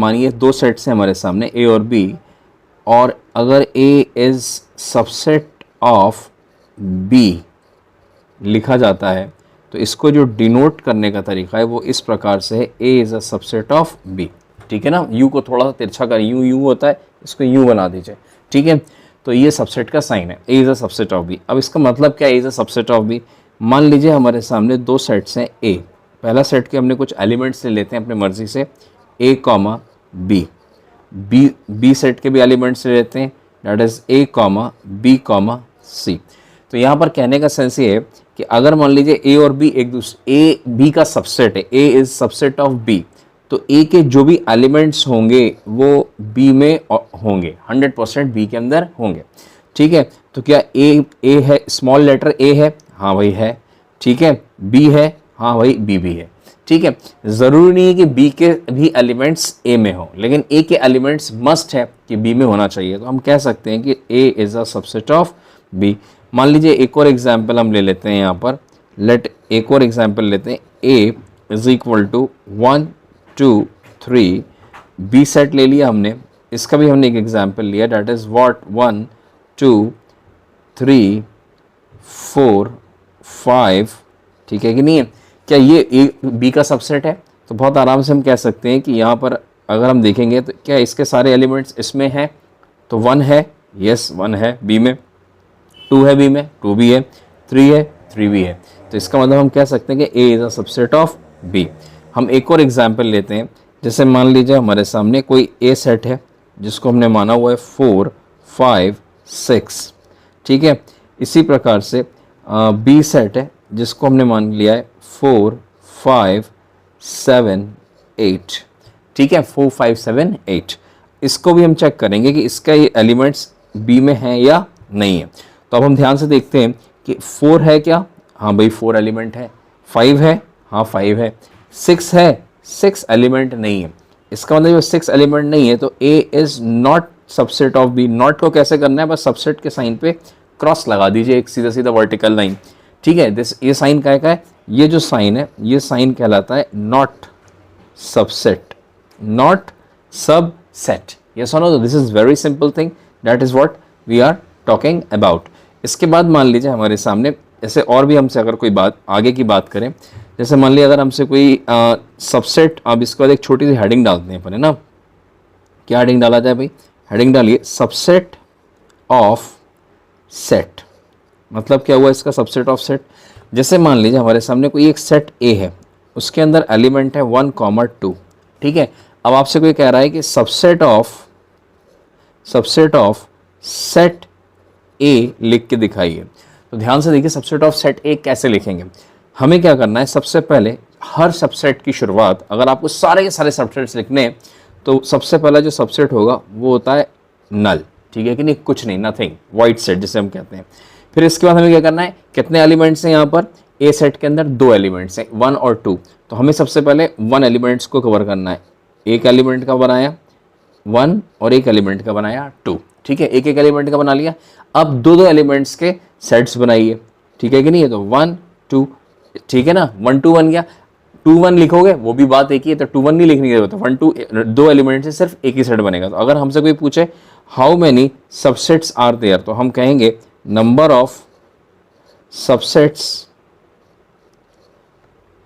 मानिए दो सेट्स हैं हमारे सामने ए और बी, और अगर ए इज सबसेट ऑफ बी लिखा जाता है तो इसको जो डिनोट करने का तरीका है वो इस प्रकार से है, A is a subset of B. ठीक है ना, यू को थोड़ा सा तिरछा कर, यू यू होता है, इसको यू बना दीजिए। ठीक है, तो ये सबसेट का साइन है, A is a subset of B. अब इसका मतलब क्या है, A is a subset of B? मान लीजिए हमारे सामने दो सेट्स हैं ए, पहला सेट के हमने कुछ एलिमेंट्स ले लेते हैं अपने मर्जी से, A comma B, B set के भी एलिमेंट्स ले लेते हैं, that is A comma B comma C. तो यहाँ पर कहने का सेंस ये है कि अगर मान लीजिए ए और बी एक दूसरे, ए बी का सबसेट है, ए इज सबसेट ऑफ बी, तो ए के जो भी एलिमेंट्स होंगे वो बी में होंगे, 100% बी के अंदर होंगे। ठीक है, तो क्या ए है, स्मॉल लेटर ए है, हाँ भाई है। ठीक है, बी है, हाँ भाई बी भी है। ठीक है, ज़रूरी नहीं है कि बी के भी एलिमेंट्स ए में हो, लेकिन ए के एलिमेंट्स मस्ट है कि बी में होना चाहिए। तो हम कह सकते हैं कि A is a subset of B. मान लीजिए एक और एग्जाम्पल हम ले लेते हैं यहाँ पर, एक और एग्जाम्पल लेते हैं, A is equal to 1 2 3, B set ले लिया हमने, इसका भी हमने एक एग्जाम्पल लिया, डैट इज़ व्हाट 1 2 3 4 5। ठीक है कि नहीं है? क्या ये ए बी का सबसेट है? तो बहुत आराम से हम कह सकते हैं कि यहाँ पर अगर हम देखेंगे तो क्या इसके सारे एलिमेंट्स इसमें हैं, तो 1 है, यस 1 है बी में, 2 है बी में, 2 भी है, 3 है, 3 भी है। तो इसका मतलब हम कह सकते हैं कि A is a subset of B. हम एक और एग्जाम्पल लेते हैं, जैसे मान लीजिए हमारे सामने कोई ए सेट है जिसको हमने माना हुआ है 4 5 6। ठीक है, इसी प्रकार से बी सेट है जिसको हमने मान लिया है 4 5 7 8। ठीक है, 4 5 7 8। इसको भी हम चेक करेंगे कि इसका ये एलिमेंट्स बी में है या नहीं है। तो अब हम ध्यान से देखते हैं कि 4 है क्या, हाँ भाई 4 एलिमेंट है, 5 है, हाँ 5 है, 6 है, 6 एलिमेंट नहीं है। इसका मतलब 6 एलिमेंट नहीं है तो A is not subset of B. Not को कैसे करना है, बस सबसेट के साइन पे क्रॉस लगा दीजिए, एक सीधा सीधा वर्टिकल लाइन। ठीक है, ये साइन क्या है, ये जो साइन है ये साइन कहलाता है not subset, not subset. Yes और no? This is very simple thing, that is what we are talking about. इसके बाद मान लीजिए हमारे सामने ऐसे और भी हमसे अगर कोई बात आगे की बात करें, जैसे मान लीजिए अगर हमसे कोई सबसेट, अब इसके बाद एक छोटी सी हेडिंग डालते हैं अपन, है ना? क्या हेडिंग डाला जाए भाई? हेडिंग डालिए सबसेट ऑफ सेट। मतलब क्या हुआ इसका, सबसेट ऑफ सेट? जैसे मान लीजिए हमारे सामने कोई एक सेट ए है, उसके अंदर एलिमेंट है 1 2। ठीक है, अब आपसे कोई कह रहा है कि सबसेट ऑफ सेट ए लिख के दिखाइए। तो ध्यान से देखिए सबसेट ऑफ सेट ए कैसे लिखेंगे। हमें क्या करना है, सबसे पहले हर सबसेट की शुरुआत, अगर आपको सारे के सारे सबसेट्स लिखने हैं तो सबसे पहला जो सबसेट होगा वो होता है नल। ठीक है कि नहीं, कुछ नहीं, नथिंग, वाइट सेट जिसे हम कहते हैं। फिर इसके बाद हमें क्या करना है, कितने एलिमेंट्स हैं यहाँ पर, ए सेट के अंदर 2 एलिमेंट्स हैं, 1 और 2। तो हमें सबसे पहले 1 एलिमेंट्स को कवर करना है। एक एलिमेंट का बनाया 1 और एक एलिमेंट का बनाया 2। ठीक है, एक एक एलिमेंट का बना लिया। अब 2 एलिमेंट्स के सेट्स बनाइए। ठीक है कि नहीं, तो 1 2, ठीक है ना, 1 2 बन गया। 2 1 लिखोगे वो भी बात एक ही है, तो 2 1 नहीं लिखने की जरूरत है, 1 2 2 एलिमेंट से सिर्फ एक ही सेट बनेगा। तो अगर हमसे कोई पूछे how many subsets are there, तो हम कहेंगे number of subsets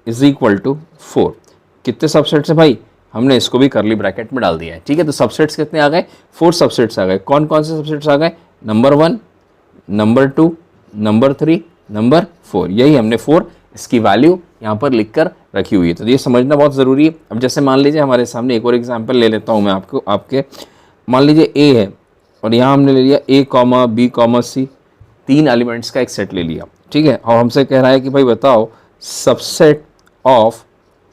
is equal to 4। कितने सबसेट्स है भाई, हमने इसको भी करली ब्रैकेट में डाल दिया है। ठीक है, तो सबसेट्स कितने आ गए, 4 सबसेट्स आ गए। कौन कौन से सबसेट्स आ गए, नंबर 1, नंबर 2, नंबर 3, नंबर 4। यही हमने 4 इसकी वैल्यू यहाँ पर लिख कर रखी हुई है। तो ये समझना बहुत ज़रूरी है। अब जैसे मान लीजिए हमारे सामने एक और एग्जाम्पल ले लेता हूँ मैं आपके मान लीजिए ए है और यहाँ हमने ले लिया ए कॉमा बी कॉमा सी, 3 एलिमेंट्स का एक सेट ले लिया। ठीक है, और हमसे कह रहा है कि भाई बताओ सबसेट ऑफ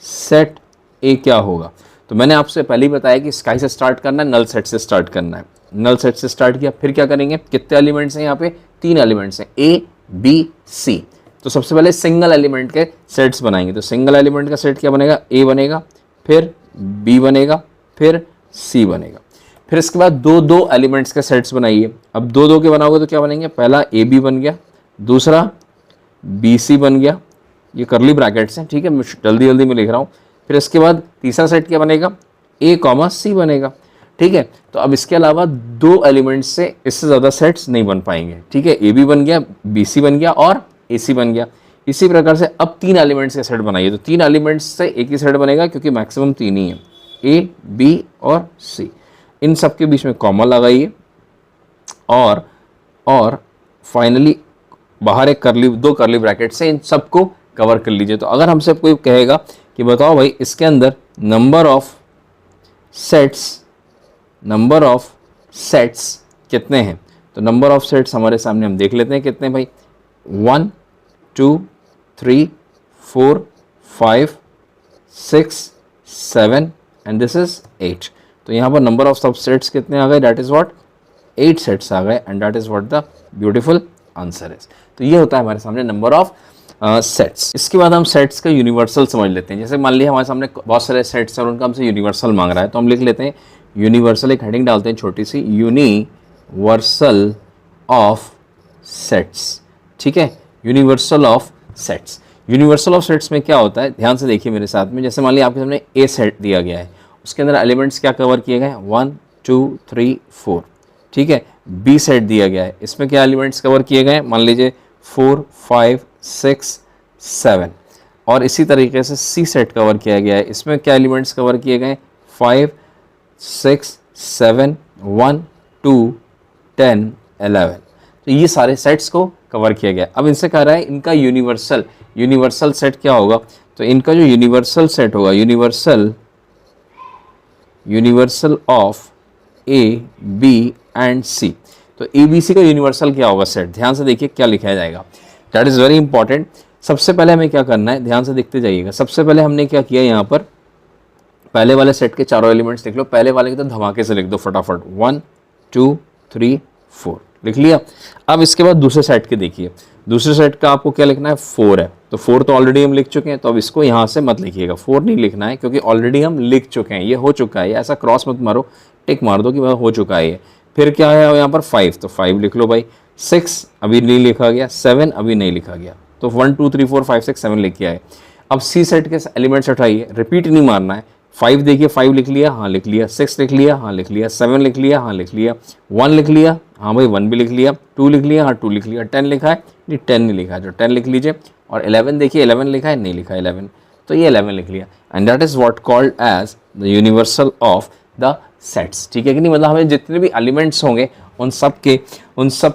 सेट ए क्या होगा। तो मैंने आपसे पहले ही बताया कि स्काई से स्टार्ट करना है, नल सेट से स्टार्ट करना है। नल सेट से स्टार्ट किया, फिर क्या करेंगे, कितने एलिमेंट्स हैं यहाँ पे, 3 एलिमेंट्स हैं, ए बी सी। तो सबसे पहले सिंगल एलिमेंट के सेट्स बनाएंगे। तो सिंगल एलिमेंट का सेट क्या बनेगा, ए बनेगा, फिर बी बनेगा, फिर सी बनेगा। फिर इसके बाद 2 एलिमेंट्स के सेट्स बनाइए। अब 2 के बनाओगे तो क्या बनेंगे, पहला ए बी बन गया, दूसरा बी सी बन गया। ये करली ब्रैकेट्स हैं, ठीक है, मैं जल्दी में लिख रहा हूँ। फिर इसके बाद तीसरा सेट क्या बनेगा, ए कॉमा सी बनेगा, ठीक है। तो अब इसके अलावा दो एलिमेंट्स से इससे ज़्यादा सेट्स नहीं बन पाएंगे, ठीक है। ए बी बन गया, बी सी बन गया और ए सी बन गया। इसी प्रकार से अब तीन एलिमेंट्स का सेट बनाइए, तो तीन एलिमेंट्स से एक ही सेट बनेगा क्योंकि मैक्सिमम तीन ही है, ए बी और सी। इन सब के बीच में कॉमा लगाइए और फाइनली बाहर एक करली, दो करली ब्रैकेट से इन सबको कवर कर लीजिए। तो अगर हमसे कोई कहेगा कि बताओ भाई इसके अंदर नंबर ऑफ सेट्स कितने हैं, तो नंबर ऑफ सेट्स हमारे सामने हम देख लेते हैं कितने भाई, 1 2 3 4 5 6 7 एंड दिस इज 8। तो यहाँ पर नंबर ऑफ सबसेट्स कितने आ गए, दैट इज व्हाट 8 सेट्स आ गए and that is what the beautiful answer is. तो ये होता है हमारे सामने नंबर ऑफ सेट्स। इसके बाद हम सेट्स का यूनिवर्सल समझ लेते हैं। जैसे मान लिया हमारे सामने बहुत सारे सेट्स हैं और उनका हमसे यूनिवर्सल मांग रहा है, तो हम लिख लेते हैं यूनिवर्सल, एक हेडिंग डालते हैं छोटी सी, यूनिवर्सल ऑफ सेट्स, ठीक है। Universal of sets, universal of sets में क्या होता है, ध्यान से देखिए मेरे साथ में। जैसे मान लिया आपके सामने ए सेट दिया गया है, उसके अंदर एलिमेंट्स क्या कवर किए गए, 1 2 3 4, ठीक है। बी सेट दिया गया है, इसमें क्या एलिमेंट्स कवर किए गए, मान लीजिए 4 5 6 7। और इसी तरीके से सी सेट कवर किया गया है, इसमें क्या एलिमेंट्स कवर किए गए, 5 6 7 1 2 10 11। तो ये सारे सेट्स को कवर किया गया। अब इनसे कह रहा है इनका यूनिवर्सल सेट क्या होगा, तो इनका जो यूनिवर्सल सेट होगा, universal of A B and C. तो ए बी सी का यूनिवर्सल क्या होगा सेट, ध्यान से देखिए क्या लिखा जाएगा, दैट इज़ वेरी इंपॉर्टेंट। सबसे पहले हमें क्या करना है, ध्यान से देखते जाइएगा। सबसे पहले हमने क्या किया, यहाँ पर पहले वाले सेट के चारों एलिमेंट्स लिख लो। पहले वाले के तो धमाके से लिख दो फटाफट, 1 2 3 4 लिख लिया। अब इसके बाद दूसरे सेट के देखिए, दूसरे सेट का आपको क्या लिखना है, 4 है। तो 4 तो ऑलरेडी हम लिख चुके हैं, तो अब इसको यहाँ से मत लिखिएगा, 4 नहीं लिखना है क्योंकि ऑलरेडी हम लिख चुके हैं, ये हो चुका है। ये ऐसा क्रॉस मत मारो, टिक मार दो कि वह हो चुका है ये। फिर क्या है यहाँ पर 5, तो 5 लिख लो भाई। 6 अभी नहीं लिखा गया, 7 अभी नहीं लिखा गया, तो 1 2 3 4 5 6 7 लिख के आए। अब सी सेट के एलिमेंट्स उठाइए, रिपीट नहीं मारना है। 5 देखिए, 5 लिख लिया, हाँ लिख लिया। 6 लिख लिया, हाँ लिख लिया। 7 लिख लिया, हाँ लिख लिया। 1 लिख लिया, हाँ भाई 1 भी लिख लिया। 2 लिख लिया, हाँ 2 लिख लिया। 10 लिखा है, नहीं 10 नहीं लिखा है, तो 10 लिख लीजिए। और 11 देखिए, 11 लिखा है, नहीं लिखा है 11, तो ये 11 लिख लिया। And that is what called as the universal of the sets, ठीक है कि नहीं। मतलब हमें जितने भी एलिमेंट्स होंगे उन सब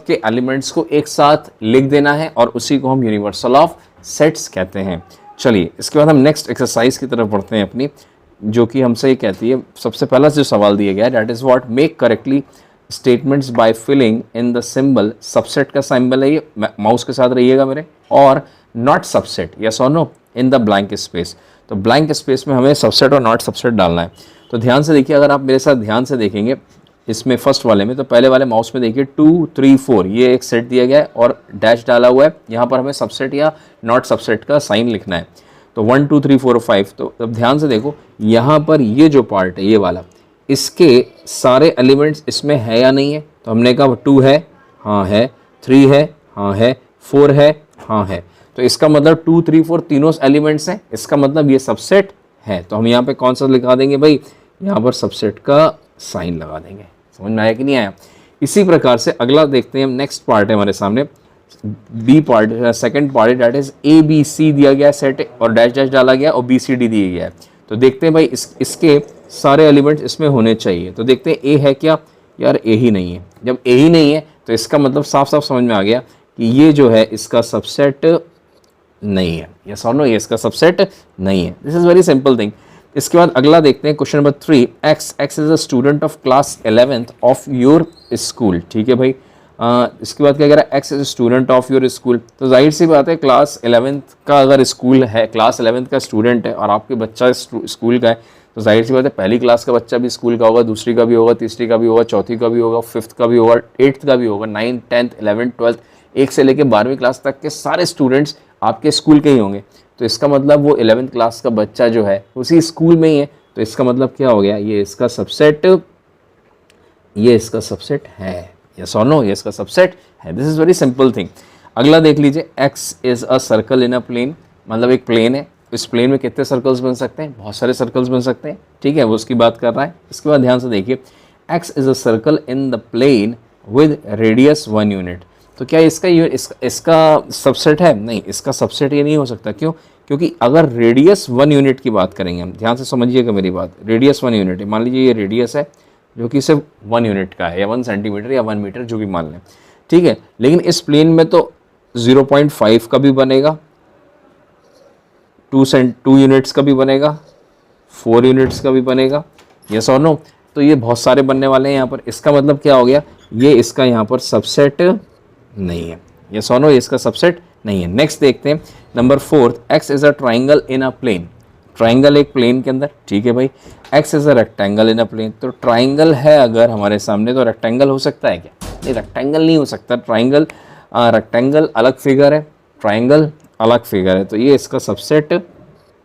के एलिमेंट्स को एक साथ लिख देना है और उसी को हम यूनिवर्सल ऑफ सेट्स कहते हैं। चलिए इसके बाद हम नेक्स्ट एक्सरसाइज की तरफ बढ़ते हैं अपनी, जो कि हमसे ये कहती है, सबसे पहला जो सवाल दिया गया है, that is what make correctly statements by filling in the symbol. Subset का सिंबल है ये, माउस के साथ रहिएगा मेरे, और नॉट सबसेट, यस और no, in the blank space. तो ब्लैंक स्पेस में हमें सबसेट और नॉट सबसेट डालना है। तो ध्यान से देखिए, अगर आप मेरे साथ ध्यान से देखेंगे इसमें फर्स्ट वाले में, तो पहले वाले माउस में देखिए 2 3 4 ये एक सेट दिया गया है और डैश डाला हुआ है। यहाँ पर हमें सबसेट या नॉट सबसेट का साइन लिखना है। तो 1 2 3 4 5, तो अब ध्यान से देखो यहाँ पर ये जो पार्ट है ये वाला, इसके सारे एलिमेंट्स इसमें है या नहीं है। तो हमने कहा 2 है, हाँ है, 3 है, हाँ है, 4 है, हाँ है। तो इसका मतलब 2 3 4 तीनों एलिमेंट्स हैं, इसका मतलब ये सबसेट है। तो हम यहाँ पे कौन सा लिखा देंगे भाई, यहाँ पर सबसेट का साइन लगा देंगे। समझ में आया कि नहीं आया। इसी प्रकार से अगला देखते हैं हम, नेक्स्ट पार्ट है हमारे सामने, B part, second part, that is A B C दिया गया सेट और डैश डैश डाला गया और बी सी डी दिया गया है। तो देखते हैं भाई इसके सारे एलिमेंट्स इसमें होने चाहिए। तो देखते हैं ए है क्या, यार ए ही नहीं है। जब ए ही नहीं है तो इसका मतलब साफ साफ समझ में आ गया कि ये जो है इसका सबसेट नहीं है। यस और नो, ये इसका सबसेट नहीं है। This is very simple thing. इसके बाद अगला देखते हैं question number 3, x is a student of class 11th of your school, ठीक है भाई। इसके बाद क्या कह रहा है, x is student of your school. तो जाहिर सी बात है, क्लास 11th का अगर स्कूल है, क्लास 11th का स्टूडेंट है और आपके बच्चा स्कूल का है, तो जाहिर सी बात है पहली क्लास का बच्चा भी स्कूल का होगा, दूसरी का भी होगा, तीसरी का भी होगा, चौथी का भी होगा, 5th का भी होगा, 8th का भी होगा, 9th 10th 11th 12th, एक से लेकर 12वीं क्लास तक के सारे स्टूडेंट्स आपके स्कूल के ही होंगे। तो इसका मतलब वो 11th क्लास का बच्चा जो है उसी स्कूल में ही है। तो इसका मतलब क्या हो गया, ये इसका सबसेट है। यस और नो, ये इसका सबसेट है। This is very simple thing. अगला देख लीजिए, X is a circle in a plane, मतलब एक प्लेन है इस प्लेन में कितने सर्कल्स बन सकते हैं, बहुत सारे सर्कल्स बन सकते हैं, ठीक है, वो उसकी बात कर रहा है। इसके बाद ध्यान से देखिए, X is a circle in the plane with radius 1 unit. तो क्या इसका सबसेट है? नहीं, इसका सबसेट ये नहीं हो सकता। क्यों? क्योंकि अगर रेडियस 1 यूनिट की बात करेंगे हम, ध्यान से समझिएगा मेरी बात, रेडियस 1 यूनिट है, मान लीजिए ये रेडियस है जो कि सिर्फ 1 यूनिट का है, या 1 सेंटीमीटर या 1 मीटर जो भी मान लें, ठीक है। लेकिन इस प्लेन में तो 0.5 का भी बनेगा, 2 यूनिट्स का भी बनेगा, 4 यूनिट्स का भी बनेगा, यस और नो। तो ये बहुत सारे बनने वाले हैं यहाँ पर। इसका मतलब क्या हो गया, ये इसका यहाँ पर सबसेट नहीं है, यस और नो, ये इसका सबसेट नहीं है। नेक्स्ट देखते हैं number 4, X is a triangle in a plane. Triangle एक प्लेन के अंदर, ठीक है भाई। X is a rectangle in a plane, तो ट्राइंगल है अगर हमारे सामने तो रेक्टेंगल हो सकता है क्या? नहीं, रेक्टेंगल नहीं हो सकता। ट्राइंगल रेक्टेंगल अलग फिगर है, ट्राइंगल अलग फिगर है, तो ये इसका सबसेट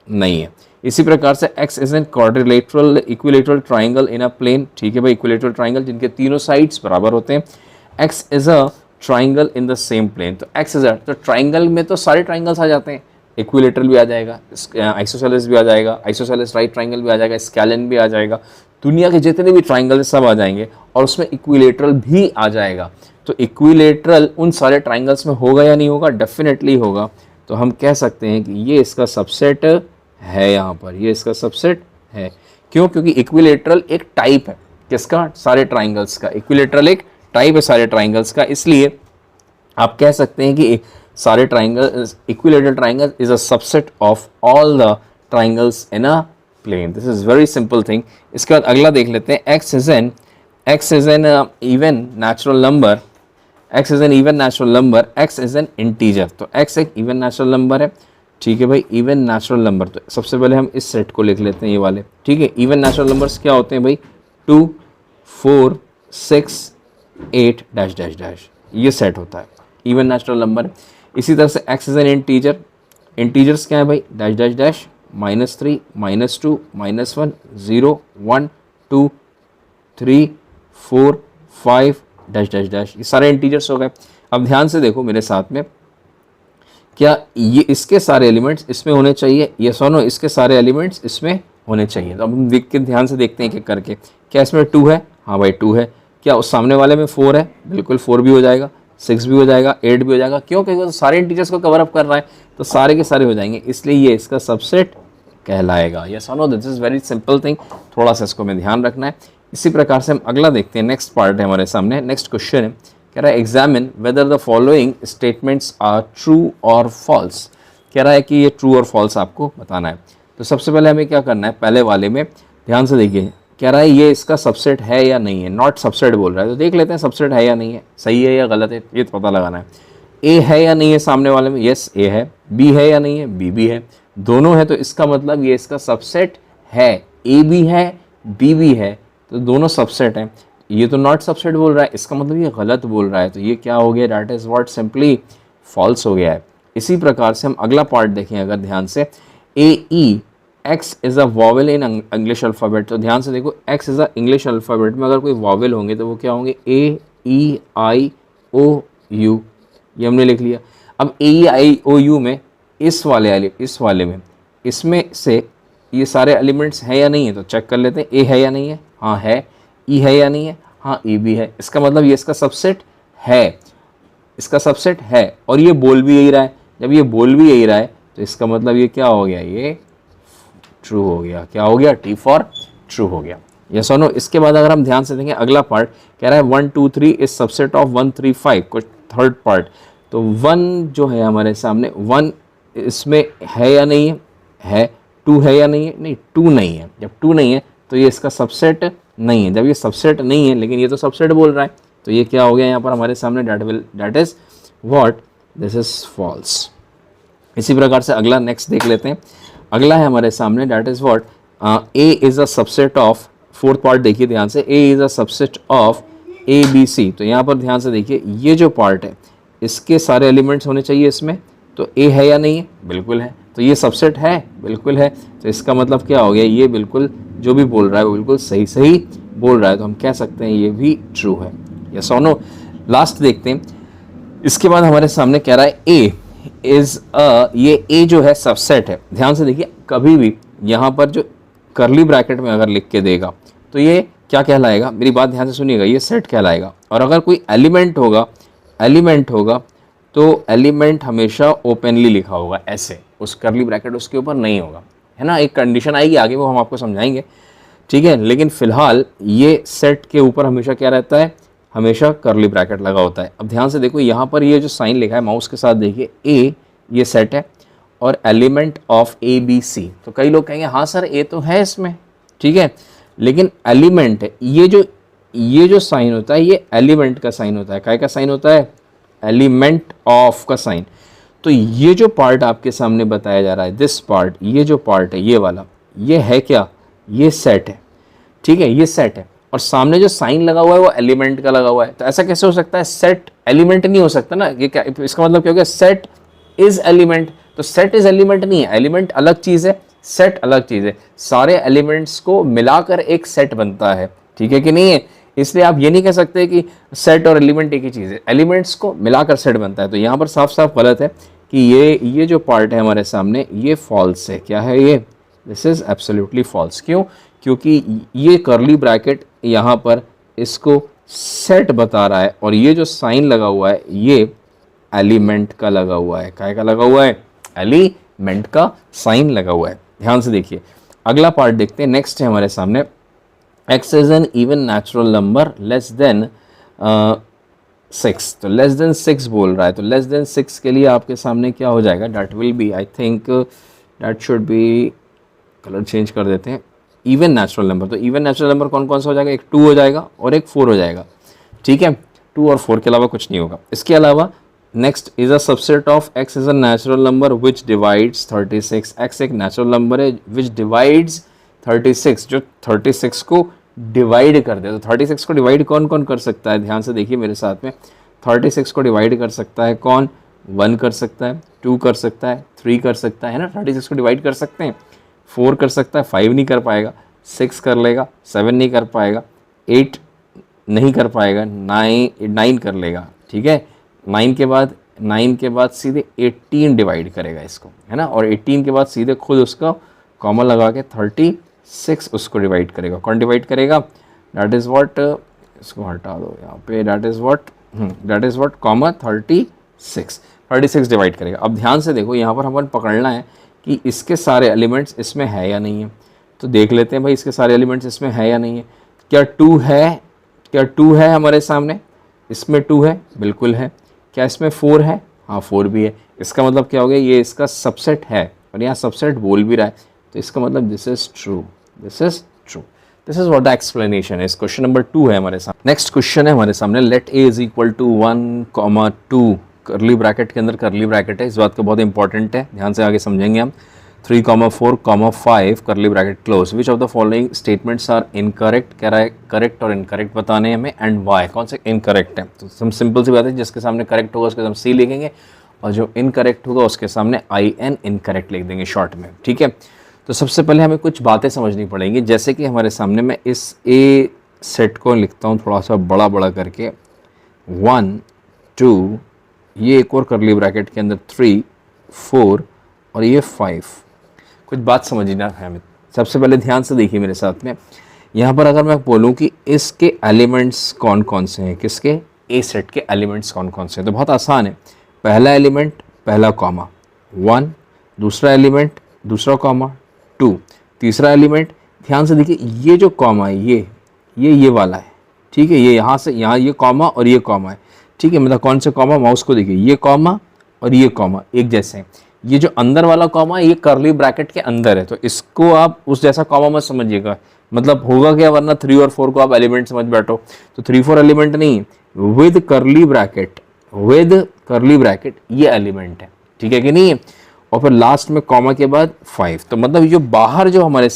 नहीं है। इसी प्रकार से X is an quadrilateral equilateral triangle in a plane, ठीक है भाई, इक्विलेटरल ट्राइंगल जिनके तीनों साइड्स बराबर होते हैं। X is a triangle in the same plane, तो एक्स इज अ, तो ट्राइंगल में तो सारे ट्राइंगल्स आ जाते हैं, इक्विलेटरल भी आ जाएगा, आइसोसेलेस भी आ जाएगा, आइसोसेलेस राइट ट्राइंगल भी आ जाएगा, स्केलिन भी आ जाएगा, दुनिया के जितने भी ट्राइंगल सब आ जाएंगे, और उसमें इक्विलेटरल भी आ जाएगा। तो इक्विलेटरल उन सारे ट्राइंगल्स में होगा या नहीं होगा? डेफिनेटली होगा। तो हम कह सकते हैं कि ये इसका सबसेट है, यहाँ पर ये इसका सबसेट है। क्यों? क्योंकि इक्विलेटरल एक टाइप है किसका? सारे ट्राइंगल्स का। इक्विलेटरल एक टाइप है सारे ट्राइंगल्स का, इसलिए आप कह सकते हैं कि सारे triangle, equilateral triangle is a subset of all the triangles in a plane. This is very simple thing. इसके बाद अगला देख लेते हैं, X is an even natural number, x is an even natural number, x is an integer. तो x एक even natural number है, ठीक है भाई, इवन नेचुरल नंबर। तो सबसे पहले हम इस सेट को लिख लेते हैं, ये वाले, ठीक है। इवन नेचुरल नंबर्स क्या होते हैं भाई? 2, 4, 6, 8 डैश डैश डैश, ये सेट होता है, इवन नेचुरल नंबर। इसी तरह से x is an integer, integers क्या है भाई? Dash dash dash, -3, -2, -1, 0, 1, 2, 3, 4, 5 dash dash dash, ये सारे इंटीजर्स हो गए। अब ध्यान से देखो मेरे साथ में, क्या ये इसके सारे एलिमेंट्स इसमें होने चाहिए? ये सोनो, इसके सारे एलिमेंट्स इसमें होने चाहिए। तो अब हम देख के ध्यान से देखते हैं एक एक करके। क्या इसमें 2 है? हाँ भाई 2 है। क्या उस सामने वाले में 4 है? बिल्कुल 4 भी हो जाएगा, 6 भी हो जाएगा, 8 भी हो जाएगा। क्यों? क्योंकि तो सारे इंटीजर्स को कवर अप कर रहा है, तो सारे के सारे हो जाएंगे, इसलिए ये इसका सबसेट कहलाएगा। यस और no, this is very simple thing, थोड़ा सा इसको में ध्यान रखना है। इसी प्रकार से हम अगला देखते हैं, नेक्स्ट पार्ट है हमारे सामने, नेक्स्ट क्वेश्चन है, कह रहा है examine whether the following statements are true और फॉल्स। कह रहा है कि ये ट्रू और फॉल्स आपको बताना है। तो सबसे पहले हमें क्या करना है, पहले वाले में ध्यान से देखिए, कह रहा है ये इसका सबसेट है या नहीं है, नॉट सबसेट बोल रहा है। तो देख लेते हैं सबसेट है या नहीं है, सही है या गलत है, ये तो पता लगाना है। ए है या नहीं है सामने वाले में? यस ए है। बी है या नहीं है? बी भी है। दोनों है, तो इसका मतलब ये इसका सबसेट है। ए भी है, बी भी है, तो दोनों सबसेट हैं। ये तो नॉट सबसेट बोल रहा है, इसका मतलब ये गलत बोल रहा है, तो ये क्या हो गया? That is what, simply false हो गया है। इसी प्रकार से हम अगला पार्ट देखें अगर ध्यान से, A E X is a vowel in English alphabet. तो ध्यान से देखो, X is a English alphabet में अगर कोई वॉवेल होंगे तो वो क्या होंगे? ए ई आई ओ यू, ये हमने लिख लिया। अब ए ई आई ओ यू में इस वाले में इसमें से ये सारे एलिमेंट्स हैं या नहीं है, तो चेक कर लेते हैं। ए है या नहीं है? हाँ है। ई है या नहीं है? हाँ ई भी है। इसका मतलब ये इसका सबसेट है, इसका सबसेट है, और ये बोल भी यही रहा है। जब ये बोल भी यही रहा है तो इसका मतलब ये क्या हो गया? ये ट्रू हो गया। क्या हो गया? टी फॉर ट्रू हो गया। यस और नो। इसके बाद अगर हम ध्यान से देखें अगला पार्ट, कह रहा है 1 2 3 इज सबसेट ऑफ 1 3 5, कुछ थर्ड पार्ट। तो 1 जो है हमारे सामने, 1 इसमें है या नहीं है? है। 2 है या नहीं है? नहीं, 2 नहीं है। जब 2 नहीं है तो ये इसका सबसेट नहीं है। जब ये सबसेट नहीं है, लेकिन ये तो सबसेट बोल रहा है, तो ये क्या हो गया यहाँ पर हमारे सामने? That is what, this is false. इसी प्रकार से अगला नेक्स्ट देख लेते हैं। अगला है हमारे सामने, that is what, A is a subset of, fourth part देखिए ध्यान से, A is a subset of A B C. तो यहाँ पर ध्यान से देखिए, ये जो पार्ट है इसके सारे एलिमेंट्स होने चाहिए इसमें। तो ए है या नहीं है? बिल्कुल है। तो ये सबसेट है? बिल्कुल है। तो इसका मतलब क्या हो गया? ये बिल्कुल जो भी बोल रहा है वो बिल्कुल सही सही बोल रहा है, तो हम कह सकते हैं ये भी ट्रू है। यस और नो। लास्ट देखते हैं। इसके बाद हमारे सामने कह रहा है ए इज अ, ये ए जो है सबसेट है। ध्यान से देखिए, कभी भी यहाँ पर जो करली ब्रैकेट में अगर लिख के देगा तो ये क्या कहलाएगा, मेरी बात ध्यान से सुनिएगा, ये सेट कहलाएगा। और अगर कोई एलिमेंट होगा तो एलिमेंट हमेशा ओपनली लिखा होगा, ऐसे उस करली ब्रैकेट उसके ऊपर नहीं होगा, है ना। एक कंडीशन आएगी आगे, वो हम आपको समझाएंगे, ठीक है। लेकिन फिलहाल ये सेट के ऊपर हमेशा क्या रहता है, हमेशा करली ब्रैकेट लगा होता है। अब ध्यान से देखो, यहाँ पर ये जो साइन लिखा है माउस के साथ देखिए, ए ये सेट है और element of A B C. तो कई लोग कहेंगे हाँ सर ए तो है इसमें, ठीक है, लेकिन एलिमेंट है, ये जो साइन होता है ये एलिमेंट का साइन होता है। काय का साइन होता है, एलिमेंट ऑफ का साइन। तो ये जो पार्ट आपके सामने बताया जा रहा है, दिस पार्ट, ये जो पार्ट है ये वाला, ये है क्या, ये सेट है, ठीक है, ये सेट है। और सामने जो साइन लगा हुआ है वो एलिमेंट का लगा हुआ है। तो ऐसा कैसे हो सकता है, सेट एलिमेंट नहीं हो सकता ना, ये क्या, इसका मतलब क्या हो गया, सेट इज एलिमेंट। तो सेट इज एलिमेंट नहीं है, एलिमेंट अलग चीज़ है, सेट अलग चीज़ है। सारे एलिमेंट्स को मिलाकर एक सेट बनता है, ठीक है कि नहीं है। इसलिए आप ये नहीं कह सकते कि सेट और एलिमेंट एक ही चीज़ है, एलिमेंट्स को मिलाकर सेट बनता है। तो यहाँ पर साफ साफ गलत है कि ये जो पार्ट है हमारे सामने ये फॉल्स है। क्या है ये, दिस इज एब्सोल्युटली फॉल्स। क्यों, क्योंकि ये करली ब्रैकेट यहाँ पर इसको सेट बता रहा है और ये जो साइन लगा हुआ है ये एलिमेंट का लगा हुआ है। काय का लगा हुआ है, एलिमेंट का साइन लगा हुआ है। ध्यान से देखिए, अगला पार्ट देखते हैं। नेक्स्ट है हमारे सामने, x is an even natural number less than 6। तो लेस देन 6 बोल रहा है, तो लेस देन 6 के लिए आपके सामने क्या हो जाएगा, that will be, I think that should be, colour change कर देते हैं, इवन नेचुरल नंबर। तो इवन नेचुरल नंबर कौन कौन सा हो जाएगा, एक 2 हो जाएगा और एक 4 हो जाएगा, ठीक है। 2 और 4 के अलावा कुछ नहीं होगा। इसके अलावा next is a subset of x is a natural number which divides 36। x एक नेचुरल नंबर है विच डिवाइड्स 36, जो 36 को डिवाइड कर दे। तो 36 को डिवाइड कौन कौन कर सकता है, ध्यान से देखिए मेरे साथ में। 36 को डिवाइड कर सकता है कौन, 1 कर सकता है, 2 कर सकता है, 3 कर सकता है ना। 36 को डिवाइड कर सकते हैं, 4 कर सकता है, 5 नहीं कर पाएगा, 6 कर लेगा, 7 नहीं कर पाएगा, 8 नहीं कर पाएगा, 9 कर लेगा, ठीक है। 9 के बाद सीधे 18 डिवाइड करेगा इसको, है ना। और 18 के बाद सीधे खुद उसका कॉमा लगा के 36 उसको डिवाइड करेगा। कौन डिवाइड करेगा, दैट इज़ व्हाट, इसको हटा दो यहाँ पे, that is what comma 36 divide करेगा। अब ध्यान से देखो, यहाँ पर हमें पकड़ना है कि इसके सारे एलिमेंट्स इसमें है या नहीं है। तो देख लेते हैं भाई, इसके सारे एलिमेंट्स इसमें है या नहीं है। क्या 2 है, क्या 2 है हमारे सामने, इसमें 2 है, बिल्कुल है। क्या इसमें 4 है, हाँ 4 भी है। इसका मतलब क्या हो गया, ये इसका सबसेट है और यहाँ सबसेट बोल भी रहा है, तो इसका मतलब this is true, this is true. This is what the explanation है। इस क्वेश्चन नंबर 2 है हमारे सामने। नेक्स्ट क्वेश्चन है हमारे सामने, let A is equal to 1, 2, करली ब्रैकेट के अंदर करली ब्रैकेट है, इस बात को बहुत इंपॉर्टेंट है, ध्यान से आगे समझेंगे हम। 3, 4, 5 curly bracket close, which of the following statements are incorrect, कह रहा है करेक्ट और इनकरेक्ट बताने हैं हमें, एंड वाई, कौन से इनकरेक्ट है। तो हम सिंपल सी बात है, जिसके सामने करेक्ट होगा उसके सामने सी लिखेंगे और जो इनकरेक्ट होगा उसके सामने IN इनकरेक्ट लिख देंगे शॉर्ट में, ठीक है। तो सबसे पहले हमें कुछ बातें समझनी पड़ेंगी, जैसे कि हमारे सामने मैं इस ए सेट को लिखता हूँ थोड़ा सा बड़ा बड़ा करके, 1, 2, ये एक और करली ब्रैकेट के अंदर 3, 4 और ये 5। कुछ बात समझना है हमें। सबसे पहले ध्यान से देखिए मेरे साथ में, यहाँ पर अगर मैं बोलूँ कि इसके एलिमेंट्स कौन कौन से हैं, किसके, ए सेट के एलिमेंट्स कौन कौन से हैं, तो बहुत आसान है। पहला एलिमेंट पहला कॉमा 1, दूसरा एलिमेंट दूसरा कॉमा 2, तीसरा एलिमेंट, ध्यान से देखिए ये जो कॉमा है ये वाला है, ठीक है। ये यहाँ से यहाँ ये कॉमा और ये कॉमा है, ठीक है। मतलब कौन से कॉमा, माउस को देखिए, ये कॉमा और ये कॉमा एक जैसे हैं। ये जो अंदर वाला कॉमा है ये करली ब्रैकेट के अंदर है, तो इसको आप उस जैसा कॉमा मत समझिएगा, मतलब होगा क्या, वरना 3 और 4 को आप एलिमेंट समझ बैठो। तो 3, 4 एलिमेंट नहीं, विद करली ब्रैकेट ये एलिमेंट है, ठीक है कि नहीं है। और फिर लास्ट में कॉमा के बाद 5। तो मतलब जो बाहर जो हमारे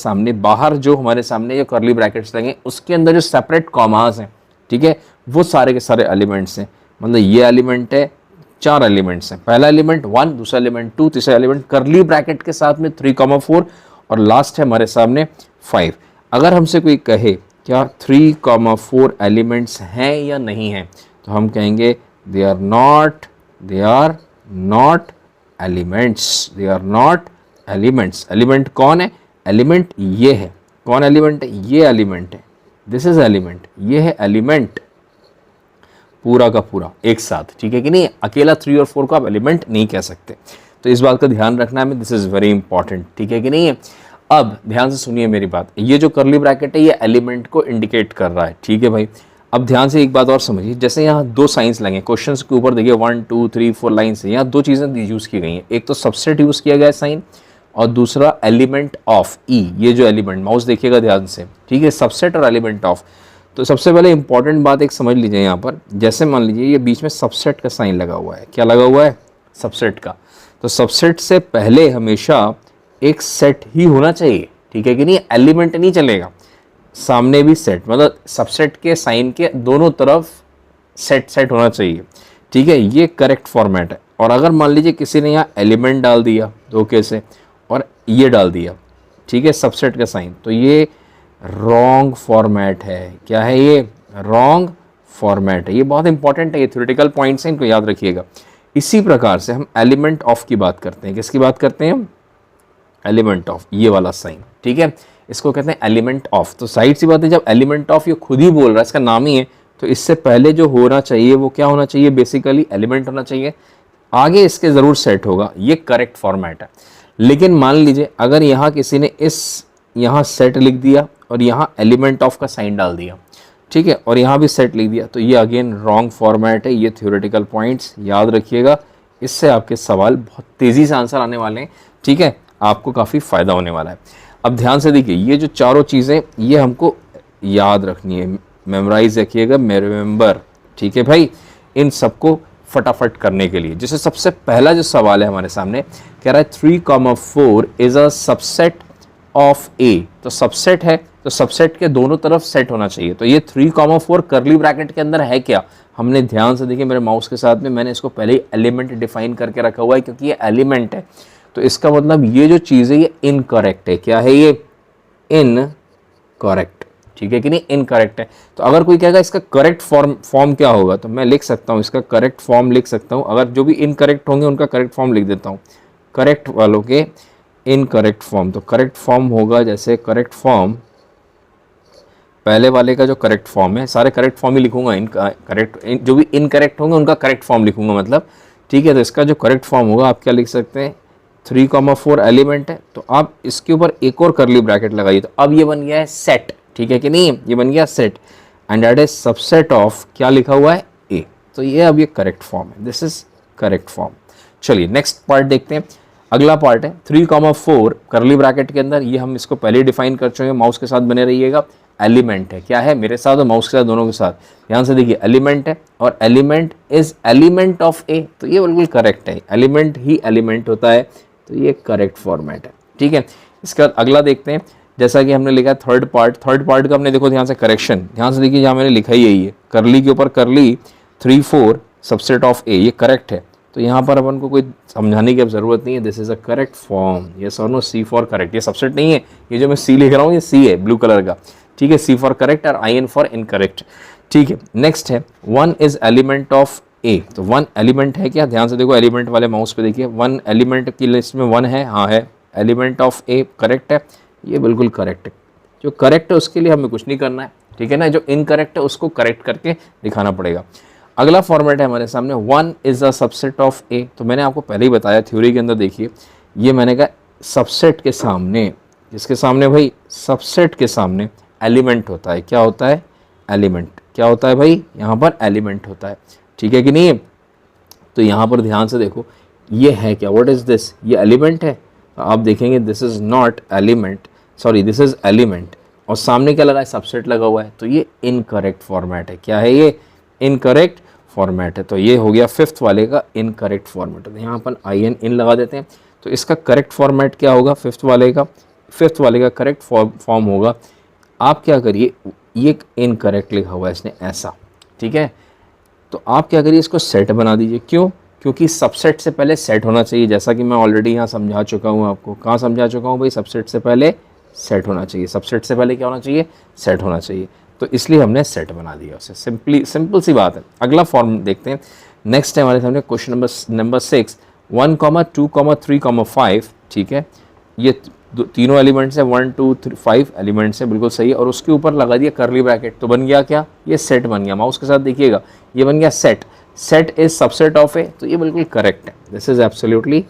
सामने जो करली ब्रैकेट्स लगे उसके अंदर जो सेपरेट कॉमास हैं, ठीक है, वो सारे के सारे एलिमेंट्स हैं। मतलब ये एलिमेंट है, 4 एलिमेंट्स हैं, पहला एलिमेंट 1, दूसरा एलिमेंट 2, तीसरा एलिमेंट करली ब्रैकेट के साथ में 3, 4 और लास्ट है हमारे सामने 5। अगर हमसे कोई कहे क्या 3, 4 एलिमेंट्स हैं या नहीं हैं, तो हम कहेंगे they are not elements, they are not elements. Element कौन है? एलिमेंट ये है। कौन एलिमेंट है? ये एलिमेंट है, दिस इज एलिमेंट, ये है एलिमेंट पूरा का पूरा एक साथ, ठीक है कि नहीं? अकेला 3 और 4 को आप एलिमेंट नहीं कह सकते, तो इस बात का ध्यान रखना है, दिस इज वेरी इंपॉर्टेंट, ठीक है कि नहीं है? अब ध्यान से सुनिए मेरी बात, ये जो कर्ली ब्रैकेट है ये एलिमेंट को इंडिकेट कर रहा है, ठीक है भाई? अब ध्यान से एक बात और समझिए, जैसे यहाँ 2 साइंस लगे क्वेश्चन के ऊपर, देखिए 1 2 3 4 लाइन से यहाँ 2 चीज़ें यूज़ की गई हैं, एक तो सबसेट यूज़ किया गया है साइन, और दूसरा एलिमेंट ऑफ ई, ये जो एलिमेंट, माउस देखिएगा ध्यान से, ठीक है? सबसेट और एलिमेंट ऑफ। तो सबसे पहले इंपॉर्टेंट बात एक समझ लीजिए यहाँ पर, जैसे मान लीजिए ये बीच में सबसेट का साइन लगा हुआ है, क्या लगा हुआ है? सबसेट का। तो सबसेट से पहले हमेशा एक सेट ही होना चाहिए, ठीक है कि नहीं? एलिमेंट नहीं चलेगा, सामने भी सेट, मतलब सबसेट के साइन के दोनों तरफ सेट होना चाहिए, ठीक है? ये करेक्ट फॉर्मेट है। और अगर मान लीजिए किसी ने यहाँ एलिमेंट डाल दिया धोखे से और ये डाल दिया, ठीक है, सबसेट का साइन, तो ये रॉन्ग फॉर्मेट है। क्या है ये? रॉन्ग फॉर्मेट है। ये बहुत इंपॉर्टेंट है, ये थ्योरेटिकल पॉइंट्स हैं, इनको याद रखिएगा। इसी प्रकार से हम एलिमेंट ऑफ की बात करते हैं। किसकी बात करते हैं हम? एलिमेंट ऑफ, ये वाला साइन, ठीक है, इसको कहते हैं एलिमेंट ऑफ। तो साइड सी बात है, जब एलिमेंट ऑफ ये खुद ही बोल रहा है, इसका नाम ही है, तो इससे पहले जो होना चाहिए वो क्या होना चाहिए? बेसिकली एलिमेंट होना चाहिए, आगे इसके ज़रूर सेट होगा, ये करेक्ट फॉर्मेट है। लेकिन मान लीजिए अगर यहाँ किसी ने यहाँ सेट लिख दिया और यहाँ एलिमेंट ऑफ का साइन डाल दिया, ठीक है, और यहाँ भी सेट लिख दिया, तो ये अगेन रॉन्ग फॉर्मेट है। ये थ्योरेटिकल पॉइंट्स याद रखिएगा, इससे आपके सवाल बहुत तेज़ी से आंसर आने वाले हैं, ठीक है, आपको काफ़ी फ़ायदा होने वाला है। अब ध्यान से देखिए, ये जो चारों चीज़ें ये हमको याद रखनी है, मेमोराइज रखिएगा, रिमेंबर, ठीक है भाई? इन सबको फटाफट करने के लिए, जैसे सबसे पहला जो सवाल है हमारे सामने, कह रहा है 3,4 is a subset of A. तो सबसेट है, तो सबसेट के दोनों तरफ सेट होना चाहिए। तो ये 3,4 कर्ली ब्रैकेट के अंदर है क्या? हमने ध्यान से देखिए, मेरे माउस के साथ में मैंने इसको पहले ही एलिमेंट डिफाइन करके रखा हुआ है, क्योंकि ये एलिमेंट है। तो इसका मतलब ये जो चीज़ है ये इनकरेक्ट है। क्या है ये? इनकरेक्ट, ठीक है कि नहीं? इनकरेक्ट है। तो अगर कोई कहेगा इसका करेक्ट फॉर्म क्या होगा, तो मैं लिख सकता हूँ, इसका करेक्ट फॉर्म लिख सकता हूँ। अगर जो भी इनकरेक्ट होंगे उनका करेक्ट फॉर्म लिख देता हूँ, करेक्ट वालों के इनकरेक्ट फॉर्म। तो करेक्ट फॉर्म होगा, जैसे करेक्ट फॉर्म, पहले वाले का जो करेक्ट फॉर्म है, सारे करेक्ट फॉर्म ही लिखूंगा, जो भी इनकरेक्ट होंगे उनका करेक्ट फॉर्म लिखूंगा, मतलब, ठीक है? तो इसका जो करेक्ट फॉर्म होगा, आप क्या लिख सकते हैं? 3,4 एलिमेंट है, तो आप इसके ऊपर एक और कर्ली ब्रैकेट लगाइए, तो अब ये बन गया है सेट, ठीक है कि नहीं? ये बन गया set, and that is subset of, क्या लिखा हुआ है? ए। तो ये अब ये करेक्ट फॉर्म है, दिस इज करेक्ट फॉर्म। चलिए नेक्स्ट पार्ट देखते हैं। अगला पार्ट है 3,4 कर्ली ब्रैकेट के अंदर, ये हम इसको पहले डिफाइन कर चुके हैं, माउस के साथ बने रहिएगा। एलिमेंट है, क्या है? मेरे साथ और माउस के साथ, दोनों के साथ ध्यान से देखिए, एलिमेंट है, और element is element of A, तो ये बिल्कुल करेक्ट है, एलिमेंट ही एलिमेंट होता है, तो ये करेक्ट फॉर्मेट है, ठीक है? इसके बाद अगला देखते हैं, जैसा कि हमने लिखा थर्ड पार्ट का हमने देखो ध्यान से करेक्शन, ध्यान से देखिए, जहाँ मैंने लिखा ही यही है, कर्ली के ऊपर कर्ली 3,4 सबसेट ऑफ ए, ये करेक्ट है। तो यहाँ पर अपन को कोई समझाने की अब ज़रूरत नहीं है, this is a correct form, yes और नो, सी फॉर करेक्ट। ये सबसेट नहीं है, ये जो मैं सी लिख रहा हूँ ये सी है ब्लू कलर का, ठीक है? सी फॉर करेक्ट और आई एन फॉर इनकरेक्ट, ठीक है? नेक्स्ट है 1 इज एलिमेंट ऑफ ए। तो 1 एलिमेंट है क्या? ध्यान से देखो, एलिमेंट वाले माउस पे देखिए, 1 एलिमेंट की लिस्ट में 1 है, हाँ है, एलिमेंट ऑफ ए करेक्ट है, ये बिल्कुल करेक्ट है। जो करेक्ट है उसके लिए हमें कुछ नहीं करना है, ठीक है ना? जो इनकरेक्ट है उसको करेक्ट करके दिखाना पड़ेगा। अगला फॉर्मेट है हमारे सामने, 1 is a subset of A. तो मैंने आपको पहले ही बताया थ्योरी के अंदर, देखिए ये मैंने कहा सबसेट के सामने, जिसके सामने भाई सबसेट के सामने एलिमेंट होता है, क्या होता है? एलिमेंट। क्या होता है भाई? यहाँ पर एलिमेंट होता है, ठीक है कि नहीं? तो यहाँ पर ध्यान से देखो, ये है क्या? What is this? ये एलिमेंट है। तो आप देखेंगे this is not element, sorry this is element, और सामने क्या लगा है? सबसेट लगा हुआ है, तो ये इनकरेक्ट फॉर्मेट है। क्या है ये? इनकरेक्ट फॉर्मेट है। तो ये हो गया फिफ्थ वाले का इनकरेक्ट फॉर्मेट। तो यहाँ अपन आई एन इन लगा देते हैं, तो इसका करेक्ट फॉर्मेट क्या होगा? फिफ्थ वाले का करेक्ट फॉर्म होगा, आप क्या करिए, ये इनकरेक्ट लिखा हुआ है इसने ऐसा, ठीक है? तो आप क्या करिए, इसको सेट बना दीजिए। क्यों? क्योंकि सबसेट से पहले सेट होना चाहिए, जैसा कि मैं ऑलरेडी यहाँ समझा चुका हूँ आपको। कहाँ समझा चुका हूँ भाई? सबसेट से पहले सेट होना चाहिए। सबसेट से पहले क्या होना चाहिए? सेट होना चाहिए। तो इसलिए हमने सेट बना दिया उसे, सिंपल सी बात है। अगला फॉर्म देखते हैं। नेक्स्ट है हमारे सामने क्वेश्चन नंबर 6, 1, 2, 3, 5, ठीक है, ये तीनों एलिमेंट्स है, 1, 2, 3, 5 एलिमेंट्स है, बिल्कुल सही है। और उसके ऊपर लगा दिया करली ब्रैकेट, तो बन गया क्या, ये सेट बन गया। माउस के साथ देखिएगा, ये बन गया set. Set is subset of A, तो ये बिल्कुल करेक्ट है, this is absolutely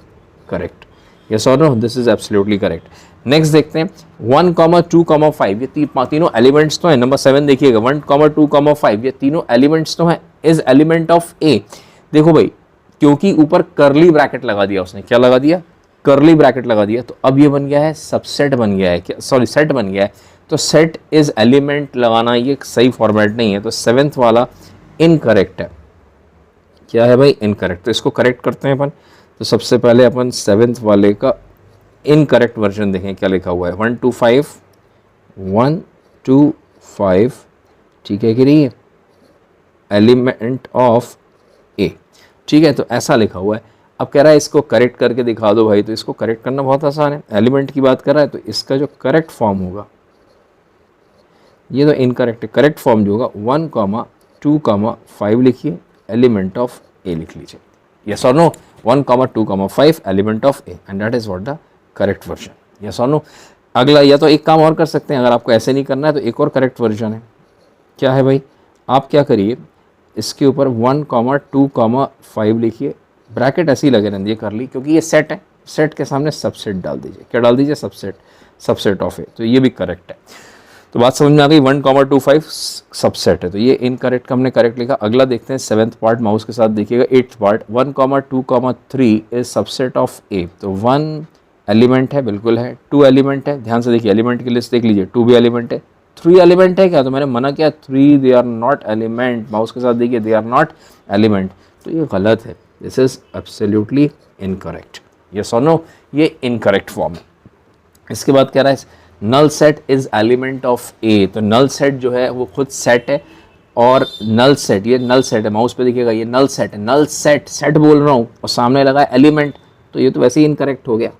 correct. Yes और no, this is absolutely correct. Next देखते हैं 1, 2, 5, ये तीनों एलिमेंट्स तो हैं। नंबर 7 देखिएगा, 1, 2, 5, ये तीनों एलिमेंट्स तो हैं, इज एलिमेंट ऑफ ए। देखो भाई, क्योंकि ऊपर करली ब्रैकेट लगा दिया उसने, क्या लगा दिया, करली ब्रैकेट लगा दिया, तो अब ये बन गया है सबसेट बन गया है, क्या सॉरी सेट बन गया है। तो सेट इज एलिमेंट लगाना ये सही फॉर्मेट नहीं है, तो 7th वाला इनकरेक्ट है। क्या है भाई, इनकरेक्ट। तो इसको करेक्ट करते हैं अपन। तो सबसे पहले अपन 7th वाले का इनकरेक्ट वर्जन देखें क्या लिखा हुआ है। 1, 2, 5, 1, 2, 5, ठीक है कि नहीं है, एलिमेंट ऑफ ए, ठीक है, तो ऐसा लिखा हुआ है। अब कह रहा है इसको करेक्ट करके दिखा दो भाई, तो इसको करेक्ट करना बहुत आसान है। एलिमेंट की बात कर रहा है, तो इसका जो करेक्ट फॉर्म होगा, ये तो इनकरेक्ट है, करेक्ट फॉर्म जो होगा 1, 2, 5 लिखिए, एलिमेंट ऑफ ए लिख लीजिए। यस और no, 1, 2, 5 element of A, and that is what the correct version. Yes और नो। अगला, या तो एक काम और कर सकते हैं, अगर आपको ऐसे नहीं करना है तो एक और करेक्ट वर्जन है। क्या है भाई, आप क्या करिए, इसके ऊपर 1, 2, 5 लिखिए, ब्रैकेट ऐसी लगे रहती है कर ली, क्योंकि ये सेट है, सेट के सामने सबसेट डाल दीजिए। क्या डाल दीजिए, सबसेट, सबसेट ऑफ ए, तो ये भी करेक्ट है। तो बात समझ में आ गई, 1, 2, 5 सबसेट है, तो ये इनकरेक्ट का हमने करेक्ट लिखा। अगला देखते हैं 7th पार्ट, माउस के साथ देखिएगा 8th part, 1, 2, 3 is subset of A. तो 1 एलिमेंट है, बिल्कुल है। 2 एलिमेंट है, ध्यान से देखिए, एलिमेंट की लिस्ट देख लीजिए, 2 भी एलिमेंट है। 3 एलिमेंट है क्या, तो मैंने मना किया 3 they are not element, mouse के साथ देखिए, दे आर नॉट एलिमेंट, तो ये गलत है, this is absolutely incorrect. Yes और नो, ये इनकरेक्ट फॉर्म है। इसके बाद कह रहा है null set is element of A, तो नल सेट जो है वो खुद सेट है, और नल सेट, ये नल सेट है, माउस पे देखिएगा, ये नल सेट है, नल सेट, सेट बोल रहा हूँ और सामने लगा है एलिमेंट, तो ये तो वैसे ही इनकरेक्ट हो गया,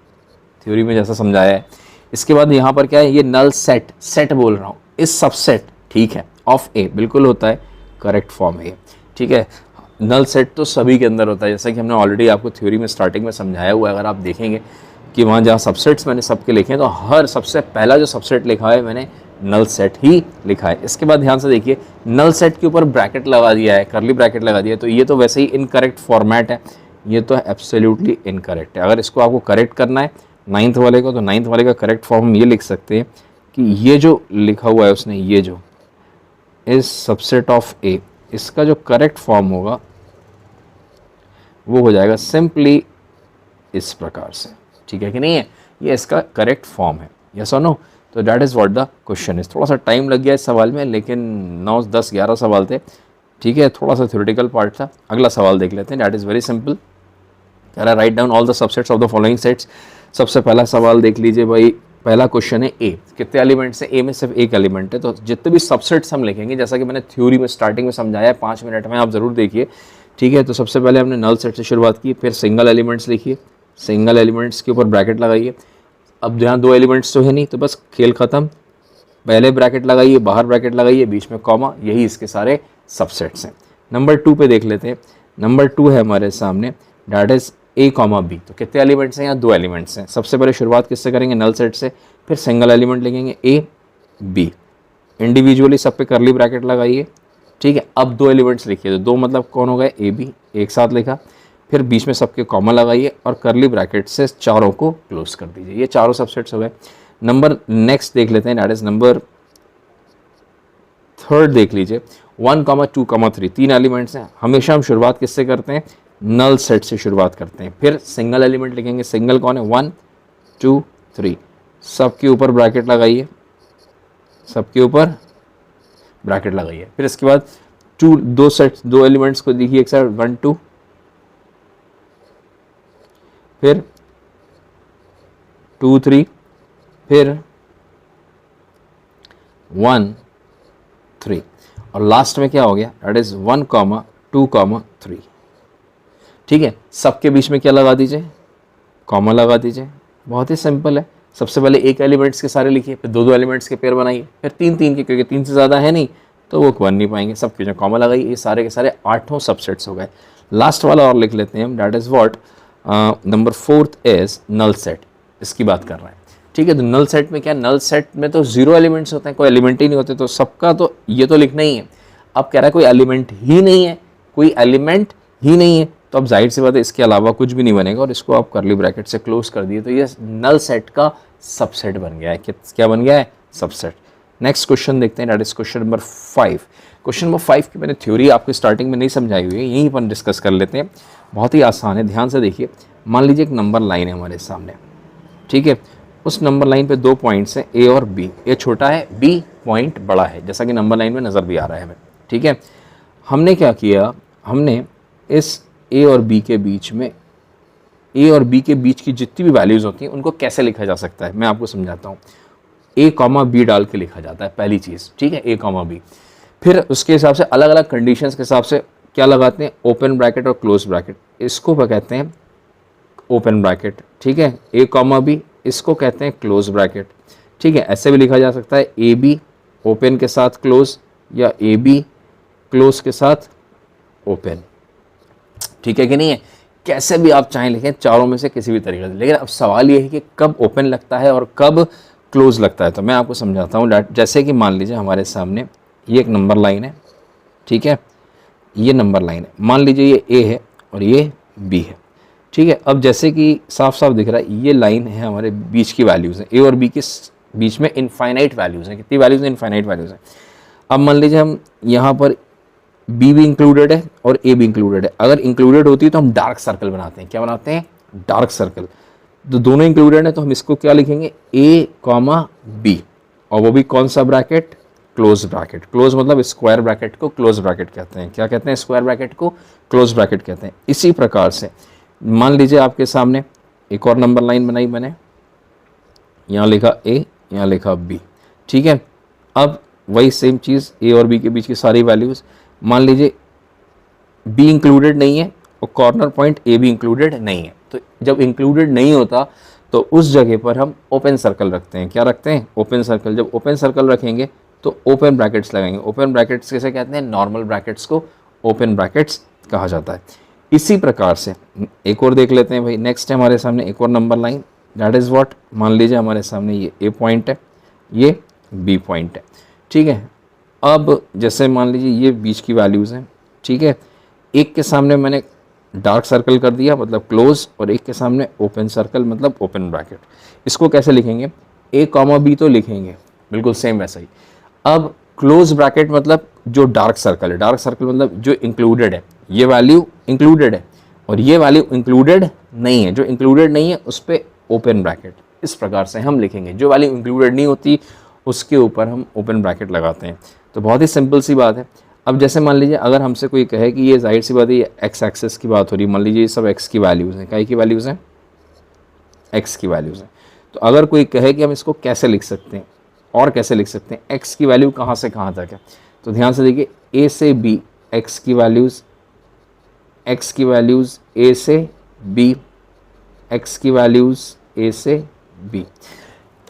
थ्योरी में जैसा समझाया है। इसके बाद यहाँ पर क्या है, ये नल सेट, सेट बोल रहा हूँ, इस सबसेट, ठीक है, ऑफ ए, बिल्कुल होता है, करेक्ट फॉर्म है, ठीक है। नल सेट तो सभी के अंदर होता है, जैसा कि हमने ऑलरेडी आपको थ्योरी में स्टार्टिंग में समझाया हुआ है। अगर आप देखेंगे कि वहाँ जहाँ सबसेट्स मैंने सबके लिखे हैं, तो हर सबसे पहला जो सबसेट लिखा है मैंने नल सेट ही लिखा है। इसके बाद ध्यान से देखिए, नल सेट के ऊपर ब्रैकेट लगा दिया है, करली ब्रैकेट लगा दिया है, तो ये तो वैसे ही इनकरेक्ट फॉर्मेट है, ये तो एब्सोल्युटली इनकरेक्ट है। अगर इसको आपको करेक्ट करना है 9th वाले को, तो 9th वाले का करेक्ट फॉर्म हम ये लिख सकते हैं कि ये जो लिखा हुआ है उसने, ये जो इज सबसेट ऑफ ए, इसका जो करेक्ट फॉर्म होगा वो हो जाएगा सिंपली इस प्रकार से, ठीक है कि नहीं है, ये इसका करेक्ट फॉर्म है। यस और नो, तो that is what the question is. थोड़ा सा टाइम लग गया इस सवाल में, लेकिन 9, 10, 11 सवाल थे, ठीक है, थोड़ा सा थ्योरेटिकल पार्ट था। अगला सवाल देख लेते हैं, दैट इज़ वेरी सिंपल। कह रहा है write down all the subsets of the following sets. सबसे पहला सवाल देख लीजिए भाई, पहला क्वेश्चन है ए, कितने एलिमेंट्स हैं, ए में सिर्फ एक एलिमेंट है, तो जितने भी सबसेट्स हम लिखेंगे, जैसा कि मैंने थ्योरी में स्टार्टिंग में समझाया है 5 मिनट में, आप ज़रूर देखिए, ठीक है। तो सबसे पहले हमने नल सेट से शुरुआत की, फिर सिंगल एलिमेंट्स लिखिए, सिंगल एलिमेंट्स के ऊपर ब्रैकेट लगाइए। अब यहाँ 2 एलिमेंट्स तो है नहीं, तो बस खेल ख़त्म, पहले ब्रैकेट लगाइए, बाहर ब्रैकेट लगाइए, बीच में कॉमा, यही इसके सारे सबसेट्स हैं। नंबर 2 पे देख लेते हैं। नंबर 2 है हमारे सामने, that is A comma B. तो कितने एलिमेंट्स हैं, यहाँ 2 एलिमेंट्स हैं। सबसे पहले शुरुआत किससे करेंगे, नल सेट से, फिर सिंगल एलिमेंट लिखेंगे ए बी, इंडिविजुअली सब पे करली ब्रैकेट लगाइए, ठीक है। अब 2 एलिमेंट्स लिखिए, तो 2 मतलब कौन हो गए, ए बी, एक साथ लिखा, फिर बीच में सबके कॉमा लगाइए और करली ब्रैकेट से चारों को क्लोज कर दीजिए, ये चारों सबसेट्स हो गए। नंबर नेक्स्ट देख लेते हैं, दैट इज नंबर 3 देख लीजिए, 1, 2, 3, 3 एलिमेंट्स हैं। हमेशा हम शुरुआत किससे करते हैं, नल सेट से शुरुआत करते हैं, फिर सिंगल एलिमेंट लिखेंगे, सिंगल कौन है, 1, 2, 3, सबके ऊपर ब्रैकेट लगाइए, सबके ऊपर ब्रैकेट लगाइए, फिर इसके बाद 2 एलिमेंट्स को देखिए एक साइड, 1, 2, फिर 2, 3, फिर 1, 3, और लास्ट में क्या हो गया, दैट इज 1, 2, 3, ठीक है। सबके बीच में क्या लगा दीजिए, कॉमा लगा दीजिए, बहुत ही सिंपल है। सबसे पहले एक एलिमेंट्स के सारे लिखिए, फिर 2 एलिमेंट्स के पेयर बनाइए, फिर 3 के, क्योंकि 3 से ज़्यादा है नहीं तो वो बन नहीं पाएंगे, सबके जो कॉमा लगाइए, ये सारे के सारे 8 सबसेट्स हो गए। लास्ट वाला और लिख लेते हैं हम, that is what, number 4th is null set, इसकी बात कर रहे हैं। ठीक है, तो नल सेट में क्या, नल सेट में तो 0 एलिमेंट्स होते हैं, कोई एलिमेंट ही नहीं होते, तो सबका तो ये तो लिखना ही है। अब कह रहा है कोई एलिमेंट ही नहीं है, कोई एलिमेंट ही नहीं है, तो अब जाहिर सी बात है इसके अलावा कुछ भी नहीं बनेगा, और इसको आप करली ब्रैकेट से क्लोज कर दिए, तो ये नल सेट का सबसेट बन गया है। क्या बन गया है, सबसेट। नेक्स्ट क्वेश्चन देखते हैं, that is question number 5। Question number 5 की मैंने थ्योरी आपको स्टार्टिंग में नहीं समझाई हुई है, यहीं पर डिस्कस कर लेते हैं। बहुत ही आसान है, ध्यान से देखिए। मान लीजिए एक नंबर लाइन है हमारे सामने, ठीक है, उस नंबर लाइन पे 2 पॉइंट्स हैं ए और बी। ए छोटा है, बी पॉइंट बड़ा है, जैसा कि नंबर लाइन में नज़र भी आ रहा है हमें। ठीक है, हमने क्या किया, हमने इस ए और बी के बीच में, ए और बी के बीच की जितनी भी वैल्यूज़ होती हैं उनको कैसे लिखा जा सकता है, मैं आपको समझाता हूँ। ए कॉमा बी डाल के लिखा जाता है, पहली चीज़। ठीक है, ए कॉमा बी। फिर उसके हिसाब से अलग अलग कंडीशंस के हिसाब से क्या लगाते हैं, ओपन ब्रैकेट और क्लोज ब्रैकेट। इसको क्या कहते हैं, ओपन ब्रैकेट। ठीक है, ए कॉमा बी, इसको कहते हैं क्लोज ब्रैकेट। ठीक है, ऐसे भी लिखा जा सकता है, ए बी ओपन के साथ क्लोज, या ए बी क्लोज के साथ ओपन। ठीक है कि नहीं है, कैसे भी आप चाहें लिखें, चारों में से किसी भी तरीके से। लेकिन अब सवाल ये है कि कब ओपन लगता है और कब क्लोज लगता है, तो मैं आपको समझाता हूँ। जैसे कि मान लीजिए हमारे सामने ये एक नंबर लाइन है, ठीक है, ये नंबर लाइन है, मान लीजिए ये ए है और ये बी है। ठीक है, अब जैसे कि साफ साफ दिख रहा है, ये लाइन है हमारे बीच की वैल्यूज़ हैं, ए और बी के बीच में इनफाइनाइट वैल्यूज़ हैं। कितनी वैल्यूज़ हैं, इनफाइनाइट वैल्यूज़ हैं। अब मान लीजिए हम यहाँ पर बी भी इंक्लूडेड है और ए भी इंक्लूडेड है। अगर इंक्लूडेड होती है तो हम डार्क सर्कल बनाते हैं। क्या बनाते हैं, डार्क सर्कल। तो दोनों इंक्लूडेड है, तो हम इसको क्या लिखेंगे, ए कॉमा बी, और वो भी कौन सा ब्रैकेट, क्लोज ब्रैकेट। क्लोज मतलब स्क्वायर ब्रैकेट को क्लोज ब्रैकेट कहते हैं। क्या कहते हैं, स्क्वायर ब्रैकेट को क्लोज ब्रैकेट कहते हैं। इसी प्रकार से मान लीजिए आपके सामने एक और नंबर लाइन बनाई मैंने, यहाँ लिखा ए, यहाँ लिखा बी। ठीक है, अब वही सेम चीज़, ए और बी के बीच की सारी वैल्यूज़। मान लीजिए बी इंक्लूडेड नहीं है और कॉर्नर पॉइंट ए भी इंक्लूडेड नहीं है, तो जब इंक्लूडेड नहीं होता तो उस जगह पर हम ओपन सर्कल रखते हैं। क्या रखते हैं, ओपन सर्कल। जब ओपन सर्कल रखेंगे तो ओपन ब्रैकेट्स लगाएंगे। ओपन ब्रैकेट्स कैसे कहते हैं, नॉर्मल ब्रैकेट्स को ओपन ब्रैकेट्स कहा जाता है। इसी प्रकार से एक और देख लेते हैं भाई। नेक्स्ट है हमारे सामने एक और number line, that is what, मान लीजिए हमारे सामने ये ए पॉइंट है, ये बी पॉइंट है। ठीक है, अब जैसे मान लीजिए ये बीच की वैल्यूज़ हैं। ठीक है, एक के सामने मैंने डार्क सर्कल कर दिया मतलब क्लोज, और एक के सामने ओपन सर्कल मतलब ओपन ब्रैकेट। इसको कैसे लिखेंगे, ए कॉमा बी तो लिखेंगे बिल्कुल सेम वैसा ही। अब क्लोज ब्रैकेट मतलब जो डार्क सर्कल है, डार्क सर्कल मतलब जो इंक्लूडेड है, ये वैल्यू इंक्लूडेड है और ये वैल्यू इंक्लूडेड नहीं है। जो इंक्लूडेड नहीं है उस पर ओपन ब्रैकेट। इस प्रकार से हम लिखेंगे, जो वैल्यू इंक्लूडेड नहीं होती उसके ऊपर हम ओपन ब्रैकेट लगाते हैं। तो बहुत ही सिंपल सी बात है। अब जैसे मान लीजिए अगर हमसे कोई कहे कि ये जाहिर सी बात है ये एक्स एक्सेस की बात हो रही है, मान लीजिए ये सब एक्स की वैल्यूज़ हैं, क्या की वैल्यूज़ हैं, एक्स की वैल्यूज़ हैं। तो अगर कोई कहे कि हम इसको कैसे लिख सकते हैं और कैसे लिख सकते हैं, एक्स की वैल्यू कहाँ से कहाँ तक है, तो ध्यान से देखिए, ए से बी एक्स की वैल्यूज़, एक्स की वैल्यूज़ ए से बी, एक्स की वैल्यूज़ ए से बी।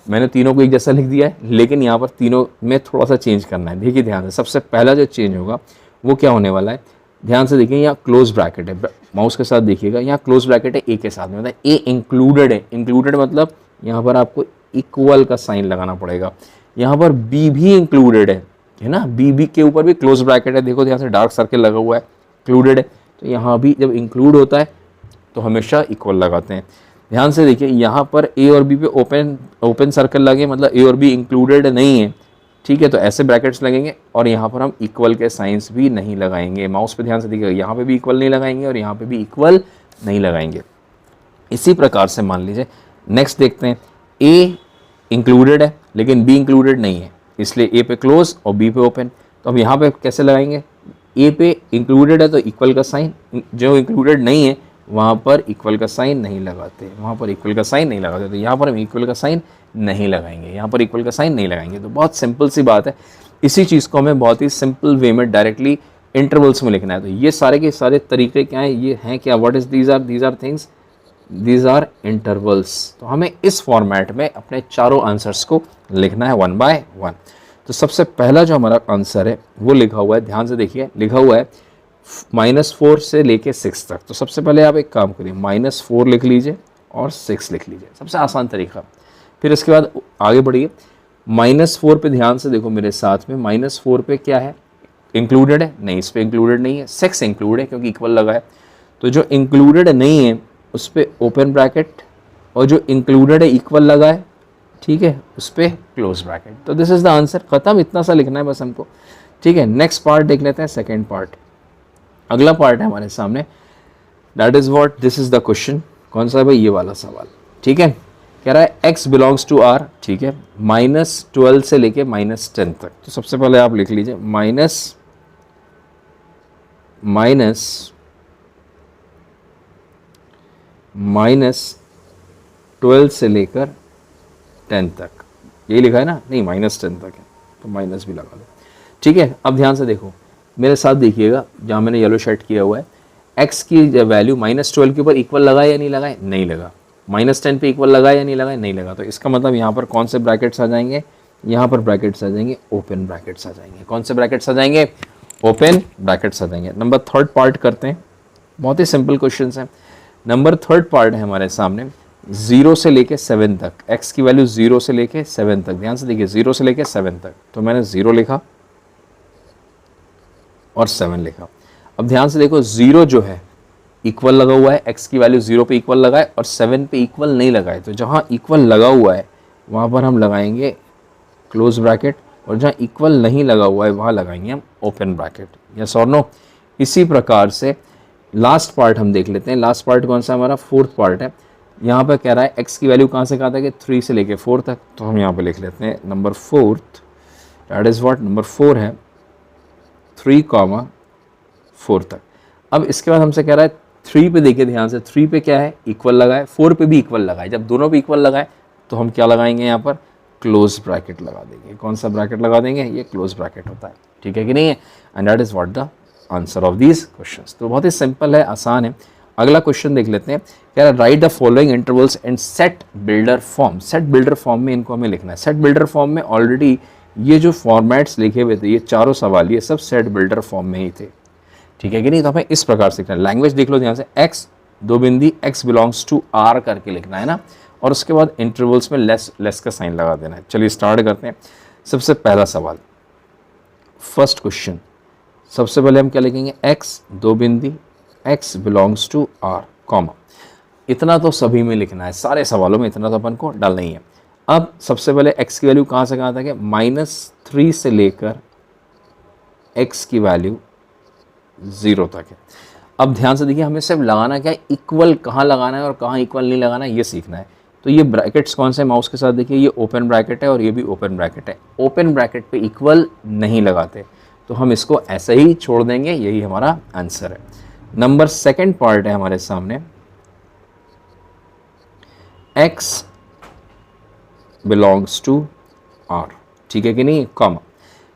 मैंने तीनों को एक जैसा लिख दिया है, लेकिन यहाँ पर तीनों में थोड़ा सा चेंज करना है। देखिए ध्यान से, सबसे पहला जो चेंज होगा वो क्या होने वाला है, ध्यान से देखिए, यहाँ क्लोज ब्रैकेट है, माउस के साथ देखिएगा, यहाँ क्लोज ब्रैकेट है ए के साथ में, मतलब ए इंक्लूडेड है। इंक्लूडेड मतलब यहाँ पर आपको इक्वल का साइन लगाना पड़ेगा। यहाँ पर बी भी इंक्लूडेड है ना, बी के ऊपर भी क्लोज ब्रैकेट है। देखो ध्यान से, डार्क सर्कल लगा हुआ है, इंक्लूडेड है। तो यहाँ भी जब इंक्लूड होता है तो हमेशा इक्वल लगाते हैं। ध्यान से देखिए, यहाँ पर ए और बी पे ओपन सर्कल लगे मतलब ए और बी इंक्लूडेड नहीं है। ठीक है, तो ऐसे ब्रैकेट्स लगेंगे और यहाँ पर हम इक्वल के साइंस भी नहीं लगाएंगे। माउस पे ध्यान से देखिएगा, यहाँ पे भी इक्वल नहीं लगाएंगे और यहाँ पे भी इक्वल नहीं लगाएंगे। इसी प्रकार से मान लीजिए नेक्स्ट देखते हैं, ए इंक्लूडेड है लेकिन बी इंक्लूडेड नहीं है, इसलिए ए पे क्लोज और बी पे ओपन। तो अब यहाँ पे कैसे लगाएंगे, ए पे इंक्लूडेड है तो इक्वल का साइन, जो इंक्लूडेड नहीं है वहाँ पर इक्वल का साइन नहीं लगाते, वहाँ पर इक्वल का साइन नहीं लगाते, तो यहाँ पर हम इक्वल का साइन नहीं लगाएंगे, यहाँ पर इक्वल का साइन नहीं लगाएंगे। तो बहुत सिंपल सी बात है। इसी चीज़ को हमें बहुत ही सिंपल वे में डायरेक्टली इंटरवल्स में लिखना है। तो ये सारे के सारे तरीके क्या हैं, ये हैं क्या, what is these are things, these are intervals. तो हमें इस फॉर्मेट में अपने चारों आंसर्स को लिखना है 1 by 1। तो सबसे पहला जो हमारा आंसर है वो लिखा हुआ है, ध्यान से देखिए, लिखा हुआ है -4 से लेके 6 तक। तो सबसे पहले आप एक काम करिए, -4 लिख लीजिए और 6 लिख लीजिए, सबसे आसान तरीका। फिर इसके बाद आगे बढ़िए, -4 पे ध्यान से देखो मेरे साथ में, -4 पे क्या है, इंक्लूडेड है, नहीं इस पे इंक्लूडेड नहीं है, 6 इंक्लूड है क्योंकि इक्वल लगा है। तो जो इंक्लूडेड नहीं है उस पर ओपन ब्रैकेट, और जो इंक्लूडेड है इक्वल लगा है, ठीक है, उस पर क्लोज ब्रैकेट। तो दिस इज द आंसर, खत्म, इतना सा लिखना है बस हमको, ठीक है। नेक्स्ट पार्ट देख लेते हैं, सेकेंड पार्ट, अगला पार्ट है हमारे सामने, that is what, this is the question. कौन सा है भाई, ये वाला सवाल, ठीक है। कह रहा है x बिलोंग्स टू r, ठीक है, -12 से लेके -10 तक। तो सबसे पहले आप लिख लीजिए -12 से लेकर 10 तक, यही लिखा है ना, नहीं -10 तक है तो माइनस भी लगा दो, ठीक है। अब ध्यान से देखो मेरे साथ, देखिएगा जहाँ मैंने येलो शर्ट किया हुआ है, x की वैल्यू -12 के ऊपर इक्वल लगा या नहीं लगा, नहीं लगा। -10 पे इक्वल लगा या नहीं लगा, नहीं लगा। तो इसका मतलब यहाँ पर कौन से ब्रैकेट्स आ जाएंगे, यहाँ पर ब्रैकेट्स आ जाएंगे, ओपन ब्रैकेट्स आ जाएंगे। कौन से ब्रैकेट्स आ जाएंगे, ओपन ब्रैकेट्स आ जाएंगे। नंबर थर्ड पार्ट करते हैं, बहुत ही सिंपल क्वेश्चन है। नंबर थर्ड पार्ट है हमारे सामने, 0 से लेके 7 तक, x की वैल्यू 0 से लेके 7 तक, ध्यान से देखिए 0 से लेके 7 तक। तो मैंने 0 लिखा और 7 लिखा। अब ध्यान से देखो 0 जो है इक्वल लगा हुआ है, x की वैल्यू 0 पे इक्वल लगा है और 7 पे इक्वल नहीं लगा है। तो जहाँ इक्वल लगा हुआ है वहाँ पर हम लगाएंगे क्लोज ब्रैकेट, और जहाँ इक्वल नहीं लगा हुआ है वहाँ लगाएंगे हम ओपन ब्रैकेट। यस और नो। इसी प्रकार से लास्ट पार्ट हम देख लेते हैं। लास्ट पार्ट कौन सा, हमारा फोर्थ पार्ट है। यहाँ पर कह रहा है x की वैल्यू कहाँ से कहा था कि 3 से लेके 4 तक। तो हम यहाँ पे लिख लेते हैं number fourth, that is what, number 4 है 3,4 तक। अब इसके बाद हमसे कह रहा है 3 पे देखिए ध्यान से, 3 पे क्या है, इक्वल लगा है, 4 पे भी इक्वल लगा है। जब दोनों पे इक्वल लगा है तो हम क्या लगाएंगे, यहाँ पर क्लोज ब्रैकेट लगा देंगे। कौन सा ब्रैकेट लगा देंगे, ये क्लोज ब्रैकेट होता है, ठीक है कि नहीं है। And that is what the answer of these questions. तो बहुत ही सिंपल है, आसान है। अगला क्वेश्चन देख लेते हैं, कह रहा है right the following intervals and set builder form. Set builder form में इनको हमें लिखना है। सेट बिल्डर फॉर्म में ऑलरेडी ये जो फॉर्मेट्स लिखे हुए थे, ये चारों सवाल ये सब सेट बिल्डर फॉर्म में ही थे, ठीक है कि नहीं। तो हमें इस प्रकार से लिखना है, लैंग्वेज देख लो ध्यान से, x दो बिंदी x बिलोंग्स टू r करके लिखना है ना, और उसके बाद इंटरवल्स में लेस का साइन लगा देना है। चलिए स्टार्ट करते हैं। सबसे पहला सवाल, फर्स्ट क्वेश्चन, सबसे पहले हम क्या लिखेंगे, x दो बिंदी x belongs to r comma. इतना तो सभी में लिखना है, सारे सवालों में इतना तो अपन को डालना ही है। अब सबसे पहले x की वैल्यू कहाँ से कहाँ तक है, -3 से लेकर x की वैल्यू 0 तक है। अब ध्यान से देखिए, हमें सिर्फ लगाना क्या है, इक्वल कहाँ लगाना है और कहाँ इक्वल नहीं लगाना है, ये सीखना है। तो ये ब्रैकेट्स कौन से, माउस के साथ देखिए, ये ओपन ब्रैकेट है और ये भी ओपन ब्रैकेट है। ओपन ब्रैकेट पे इक्वल नहीं लगाते, तो हम इसको ऐसे ही छोड़ देंगे, यही हमारा आंसर है। नंबर सेकेंड पार्ट है हमारे सामने, x बिलोंग्स टू r, ठीक है कि नहीं, कॉमा।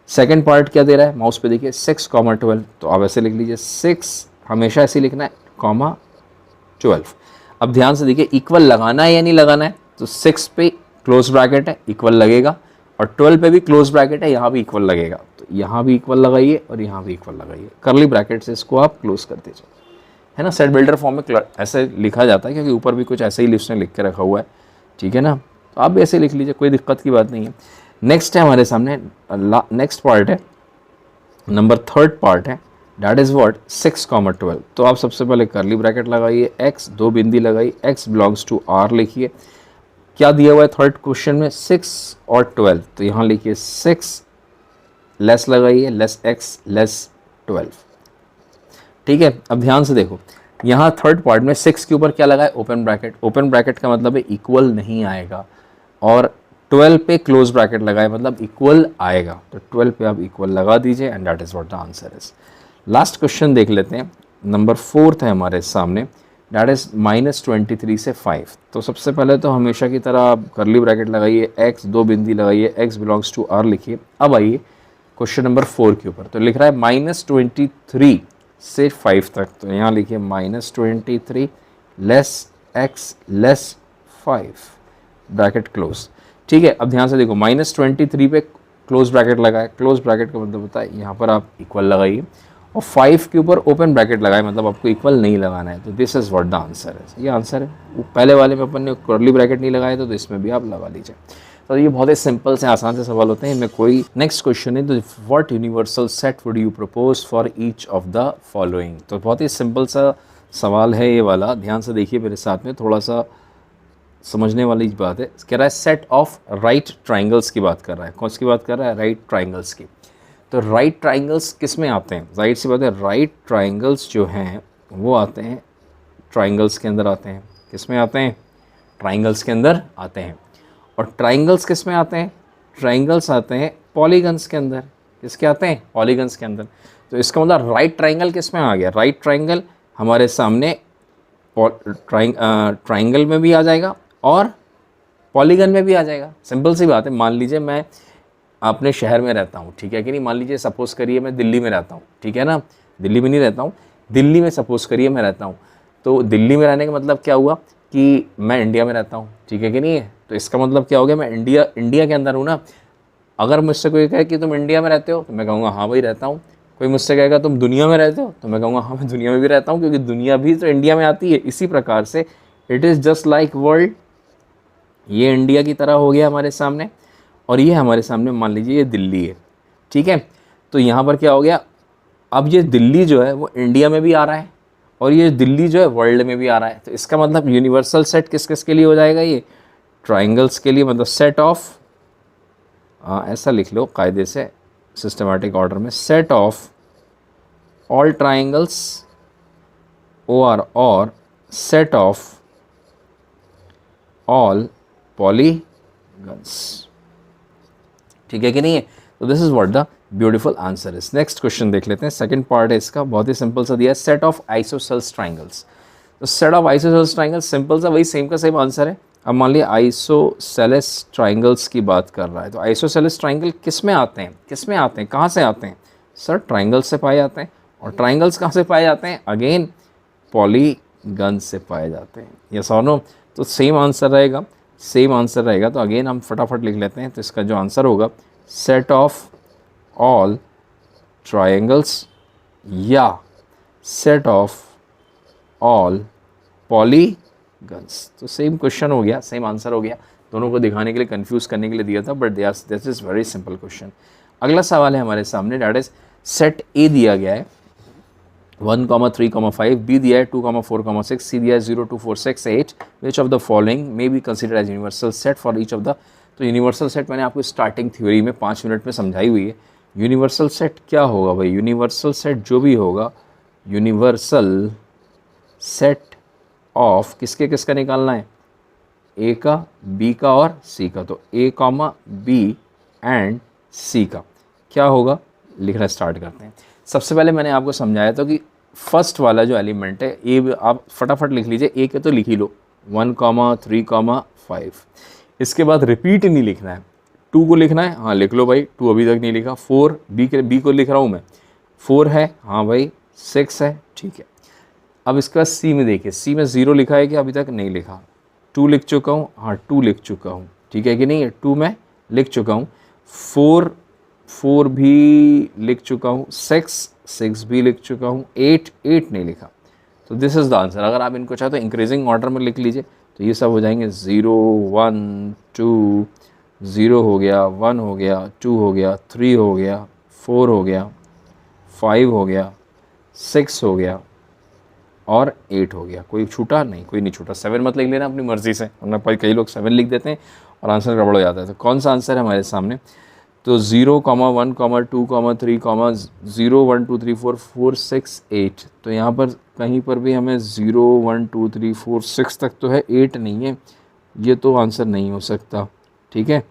सेकेंड पार्ट क्या दे रहा है, माउस पे देखिए 6,12। तो आप ऐसे लिख लीजिए, 6 हमेशा ऐसे लिखना है, कॉमा 12। अब ध्यान से देखिए, इक्वल लगाना है या नहीं लगाना है, तो 6 पे क्लोज ब्रैकेट है, इक्वल लगेगा, और 12 पे भी क्लोज ब्रैकेट है, यहाँ भी इक्वल लगेगा। तो यहाँ भी इक्वल लगाइए और यहाँ भी इक्वल लगाइए, करली ब्रैकेट से इसको आप क्लोज कर दीजिए, है ना। सेट बिल्डर फॉर्म में ऐसे लिखा जाता है, क्योंकि ऊपर भी कुछ ऐसे ही उसने लिख के रखा हुआ है, ठीक है ना। तो आप भी ऐसे लिख लीजिए, कोई दिक्कत की बात नहीं है। नेक्स्ट है हमारे सामने, नेक्स्ट पार्ट है, नंबर थर्ड पार्ट है, दैट इज़ व्हाट, 6,12। तो आप सबसे पहले करली ब्रैकेट लगाइए, x दो बिंदी लगाइए, x बिलोंग्स टू r लिखिए। क्या दिया हुआ है थर्ड क्वेश्चन में, 6 और 12। तो यहाँ लिखिए 6 लेस लगाइए, लेस x लेस 12, ठीक है। अब ध्यान से देखो, यहाँ थर्ड पार्ट में 6 के ऊपर क्या लगा है, ओपन ब्रैकेट। ओपन ब्रैकेट का मतलब है इक्वल नहीं आएगा, और 12 पे क्लोज ब्रैकेट लगाए मतलब इक्वल आएगा। तो 12 पे आप इक्वल लगा दीजिए, and that is what the answer is. Last question देख लेते हैं, नंबर फोर्थ है हमारे सामने, दैट इज़ -23 से 5। तो सबसे पहले तो हमेशा की तरह आप करली ब्रैकेट लगाइए, x दो बिंदी लगाइए, x बिलोंग्स टू r लिखिए। अब आइए क्वेश्चन नंबर 4 के ऊपर, तो लिख रहा है -23 से 5 तक। तो यहाँ लिखिए -23 less x less 5 bracket close, ठीक है। अब ध्यान से देखो, -23 पे क्लोज ब्रैकेट लगाए, क्लोज ब्रैकेट का मतलब होता है यहाँ पर आप इक्वल लगाइए, और 5 के ऊपर ओपन ब्रैकेट लगाए, मतलब आपको इक्वल नहीं लगाना है, तो this is what the answer है। ये आंसर है। वो पहले वाले में अपन ने कर्ली ब्रैकेट नहीं लगाए तो इसमें भी आप लगा लीजिए। तो ये बहुत ही सिंपल से आसान से सवाल होते हैं, इनमें कोई नेक्स्ट क्वेश्चन है, तो what universal set would you propose for each of the following. तो बहुत ही सिंपल सा सवाल है ये वाला, ध्यान से देखिए मेरे साथ में, थोड़ा सा समझने वाली बात है। कह रहा है सेट ऑफ राइट ट्राइंगल्स की बात कर रहा है। कौन सी बात कर रहा है? राइट ट्राइंगल्स की। तो राइट ट्राइंगल्स किस में आते हैं? जाहिर सी बात है, राइट ट्राइंगल्स जो हैं वो आते हैं ट्राइंगल्स के अंदर आते हैं। किस में आते हैं? ट्राइंगल्स के अंदर आते हैं। और ट्राइंगल्स किस में आते हैं? ट्राइंगल्स आते हैं पॉलीगन्स के अंदर। किसके आते हैं? पॉलीगन्स के अंदर। तो इसका मतलब राइट ट्राइंगल किस में आ गया? राइट ट्राइंगल हमारे सामने ट्राइंगल में भी आ जाएगा और पॉलीगन में भी आ जाएगा। सिंपल सी बात है। मान लीजिए मैं अपने शहर में रहता हूँ, ठीक है कि नहीं? मान लीजिए सपोज़ करिए मैं दिल्ली में रहता हूँ, ठीक है ना? दिल्ली में नहीं रहता हूँ, दिल्ली में सपोज़ करिए मैं रहता हूँ। तो दिल्ली में रहने का मतलब क्या हुआ कि मैं इंडिया में रहता हूँ, ठीक है कि नहीं है? तो इसका मतलब क्या हो गया? मैं इंडिया के अंदर हूँ ना। अगर मुझसे कोई कहे कि तुम इंडिया में रहते हो, तो मैं कहूँगा हाँ भाई रहता हूँ। कोई मुझसे कहेगा तुम दुनिया में रहते हो, तो मैं कहूँगा हाँ मैं दुनिया में भी रहता हूँ, क्योंकि दुनिया भी तो इंडिया में आती है। इसी प्रकार से it is just like world. ये इंडिया की तरह हो गया हमारे सामने, और ये हमारे सामने मान लीजिए ये दिल्ली है, ठीक है? तो यहाँ पर क्या हो गया? अब ये दिल्ली जो है वो इंडिया में भी आ रहा है और ये दिल्ली जो है वर्ल्ड में भी आ रहा है। तो इसका मतलब यूनिवर्सल सेट किस किस के लिए हो जाएगा? ये ट्राइंगल्स के लिए। मतलब सेट ऑफ, ऐसा लिख लो कायदे से सिस्टमेटिक ऑर्डर में, सेट ऑफ ऑल ट्राइंगल्स और सेट ऑफ ऑल पॉलीगन्स, ठीक है कि नहीं है? तो this is what the beautiful answer is. Next question देख लेते हैं। सेकंड पार्ट है इसका, बहुत ही सिंपल सा दिया है, सेट ऑफ आइसोसेल्स ट्राइंगल्स। तो set of isosceles triangles simple सा वही सेम का सेम आंसर है। अब मान लिया आइसोसेलेस ट्राइंगल्स की बात कर रहा है, तो आइसोसेलेस ट्राइंगल किस में आते हैं? किस में आते हैं? कहाँ से आते हैं? सर ट्राइंगल्स से पाए जाते हैं। और ट्राइंगल्स कहाँ से पाए जाते हैं? अगेन पॉलीगन से पाए जाते हैं। यस और नो? तो सेम आंसर रहेगा, सेम आंसर रहेगा। तो अगेन हम फटाफट लिख लेते हैं। तो इसका जो आंसर होगा, सेट ऑफ ऑल ट्राइंगल्स या सेट ऑफ ऑल पॉलीगन्स। तो सेम क्वेश्चन हो गया, सेम आंसर हो गया। दोनों को दिखाने के लिए, कंफ्यूज करने के लिए दिया था, but this is very simple question. अगला सवाल है हमारे सामने, डैट इज सेट ए दिया गया है 1, 3, 5, बी दिया है 2, 4, 6, सी दिया है 0, 2, 4, 6, 8। Which of the following may be considered as universal set for each of the. तो यूनिवर्सल सेट मैंने आपको स्टार्टिंग थ्योरी में 5 मिनट में समझाई हुई है। यूनिवर्सल सेट क्या होगा भाई? यूनिवर्सल सेट जो भी होगा, यूनिवर्सल सेट ऑफ किसके किसका निकालना है? ए का, बी का और सी का। तो ए कॉमा बी एंड सी का क्या होगा? लिखना स्टार्ट करते हैं। सबसे पहले मैंने आपको समझाया था कि फर्स्ट वाला जो एलिमेंट है ए, आप फटाफट लिख लीजिए। ए के तो लिख ही लो 1, 3, 5। इसके बाद रिपीट नहीं लिखना है। 2 को लिखना है, हाँ लिख लो भाई, 2 अभी तक नहीं लिखा। 4 बी को लिख रहा हूँ मैं, 4 है, हाँ भाई 6 है, ठीक है। अब इसके बाद सी में देखिए, सी में 0 लिखा है कि अभी तक नहीं लिखा। 2 लिख चुका हूँ, हाँ 2 लिख चुका हूँ, ठीक है कि नहीं है? 2 में लिख चुका हूँ। 4 भी लिख चुका हूँ। 6 भी लिख चुका हूँ। 8 नहीं लिखा। तो दिस इज़ द आंसर। अगर आप इनको चाहे तो इंक्रीजिंग ऑर्डर में लिख लीजिए। तो ये सब हो जाएंगे 0, 1, 2, 0 हो गया, 1 हो गया, 2 हो गया, 3 हो गया, 4 हो गया, 5 हो गया, 6 हो गया और 8 हो गया। कोई छूटा नहीं? कोई नहीं छूटा। 7 मत लिख लेना अपनी मर्ज़ी से, वरना कई लोग 7 लिख देते हैं और आंसर गड़बड़ हो जाता है। तो कौन सा आंसर है हमारे सामने? तो 0, 1, 2, 3, 0, 1, 2, 3, 4, 6, 8। तो यहाँ पर कहीं पर भी हमें 0, 1, 2, 3, 4, 6 तक तो है, 8 नहीं है। ये तो आंसर नहीं हो सकता, ठीक है?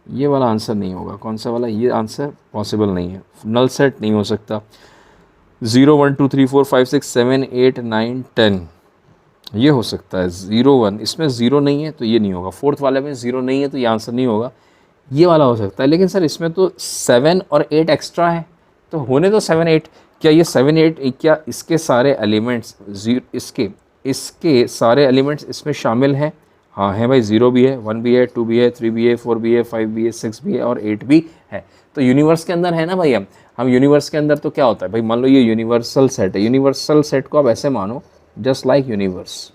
ये वाला आंसर नहीं होगा। कौन सा वाला? ये आंसर पॉसिबल नहीं है, नल सेट नहीं हो सकता। 0, 1, 2, 3, 4, 5, 6, 7, 8, 9, 10 ये हो सकता है। 0, 1 इसमें 0 नहीं है तो ये नहीं होगा। 4th वाले में 0 नहीं है तो ये आंसर नहीं होगा। ये वाला हो सकता है, लेकिन सर इसमें तो 7 और 8 एक्स्ट्रा है, तो होने तो 7, 8। क्या ये 7, 8 क्या इसके सारे एलिमेंट्स इसके सारे एलिमेंट्स इसमें शामिल हैं? हाँ है भाई, 0 भी है, 1 भी है, 2 भी है, 3 भी है, 4 भी है, 5 भी है, 6 भी है और 8 भी है। तो यूनिवर्स के अंदर है ना भाई। हम यूनिवर्स के अंदर तो क्या होता है भाई, मान लो ये यूनिवर्सल सेट है, यूनिवर्सल सेट को आप ऐसे मानो जस्ट लाइक यूनिवर्स,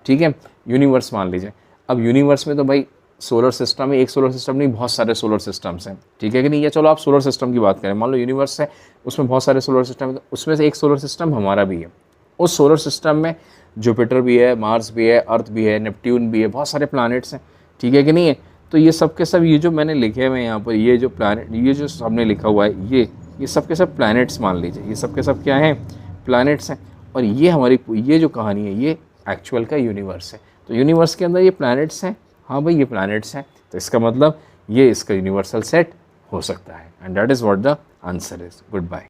ठीक है, यूनिवर्स मान लीजिए। अब यूनिवर्स में तो भाई सोलर सिस्टम है, एक सोलर सिस्टम नहीं, बहुत सारे सोलर सिस्टम्स हैं, ठीक है कि नहीं। या चलो आप सोलर सिस्टम की बात करें, मान लो यूनिवर्स है, उसमें बहुत सारे सोलर सिस्टम है, तो उसमें से एक सोलर सिस्टम हमारा भी है। उस सोलर सिस्टम में जुपिटर भी है, मार्स भी है, अर्थ भी है, नेपट्यून भी है, बहुत सारे प्लैनेट्स हैं, ठीक है कि नहीं है। तो ये सब के सब, ये जो मैंने लिखे हुए हैं यहाँ पर, ये जो प्लैनेट, ये जो सबने लिखा हुआ है, ये सब के सब प्लैनेट्स मान लीजिए, ये सब के सब क्या हैं, प्लैनेट्स हैं। और ये हमारी, ये जो कहानी है, ये एक्चुअल का यूनिवर्स है। तो यूनिवर्स के अंदर ये प्लैनेट्स हैं, हाँ भाई ये प्लैनेट्स हैं, तो इसका मतलब ये इसका यूनिवर्सल सेट हो सकता है। And that is what the answer is. Good bye.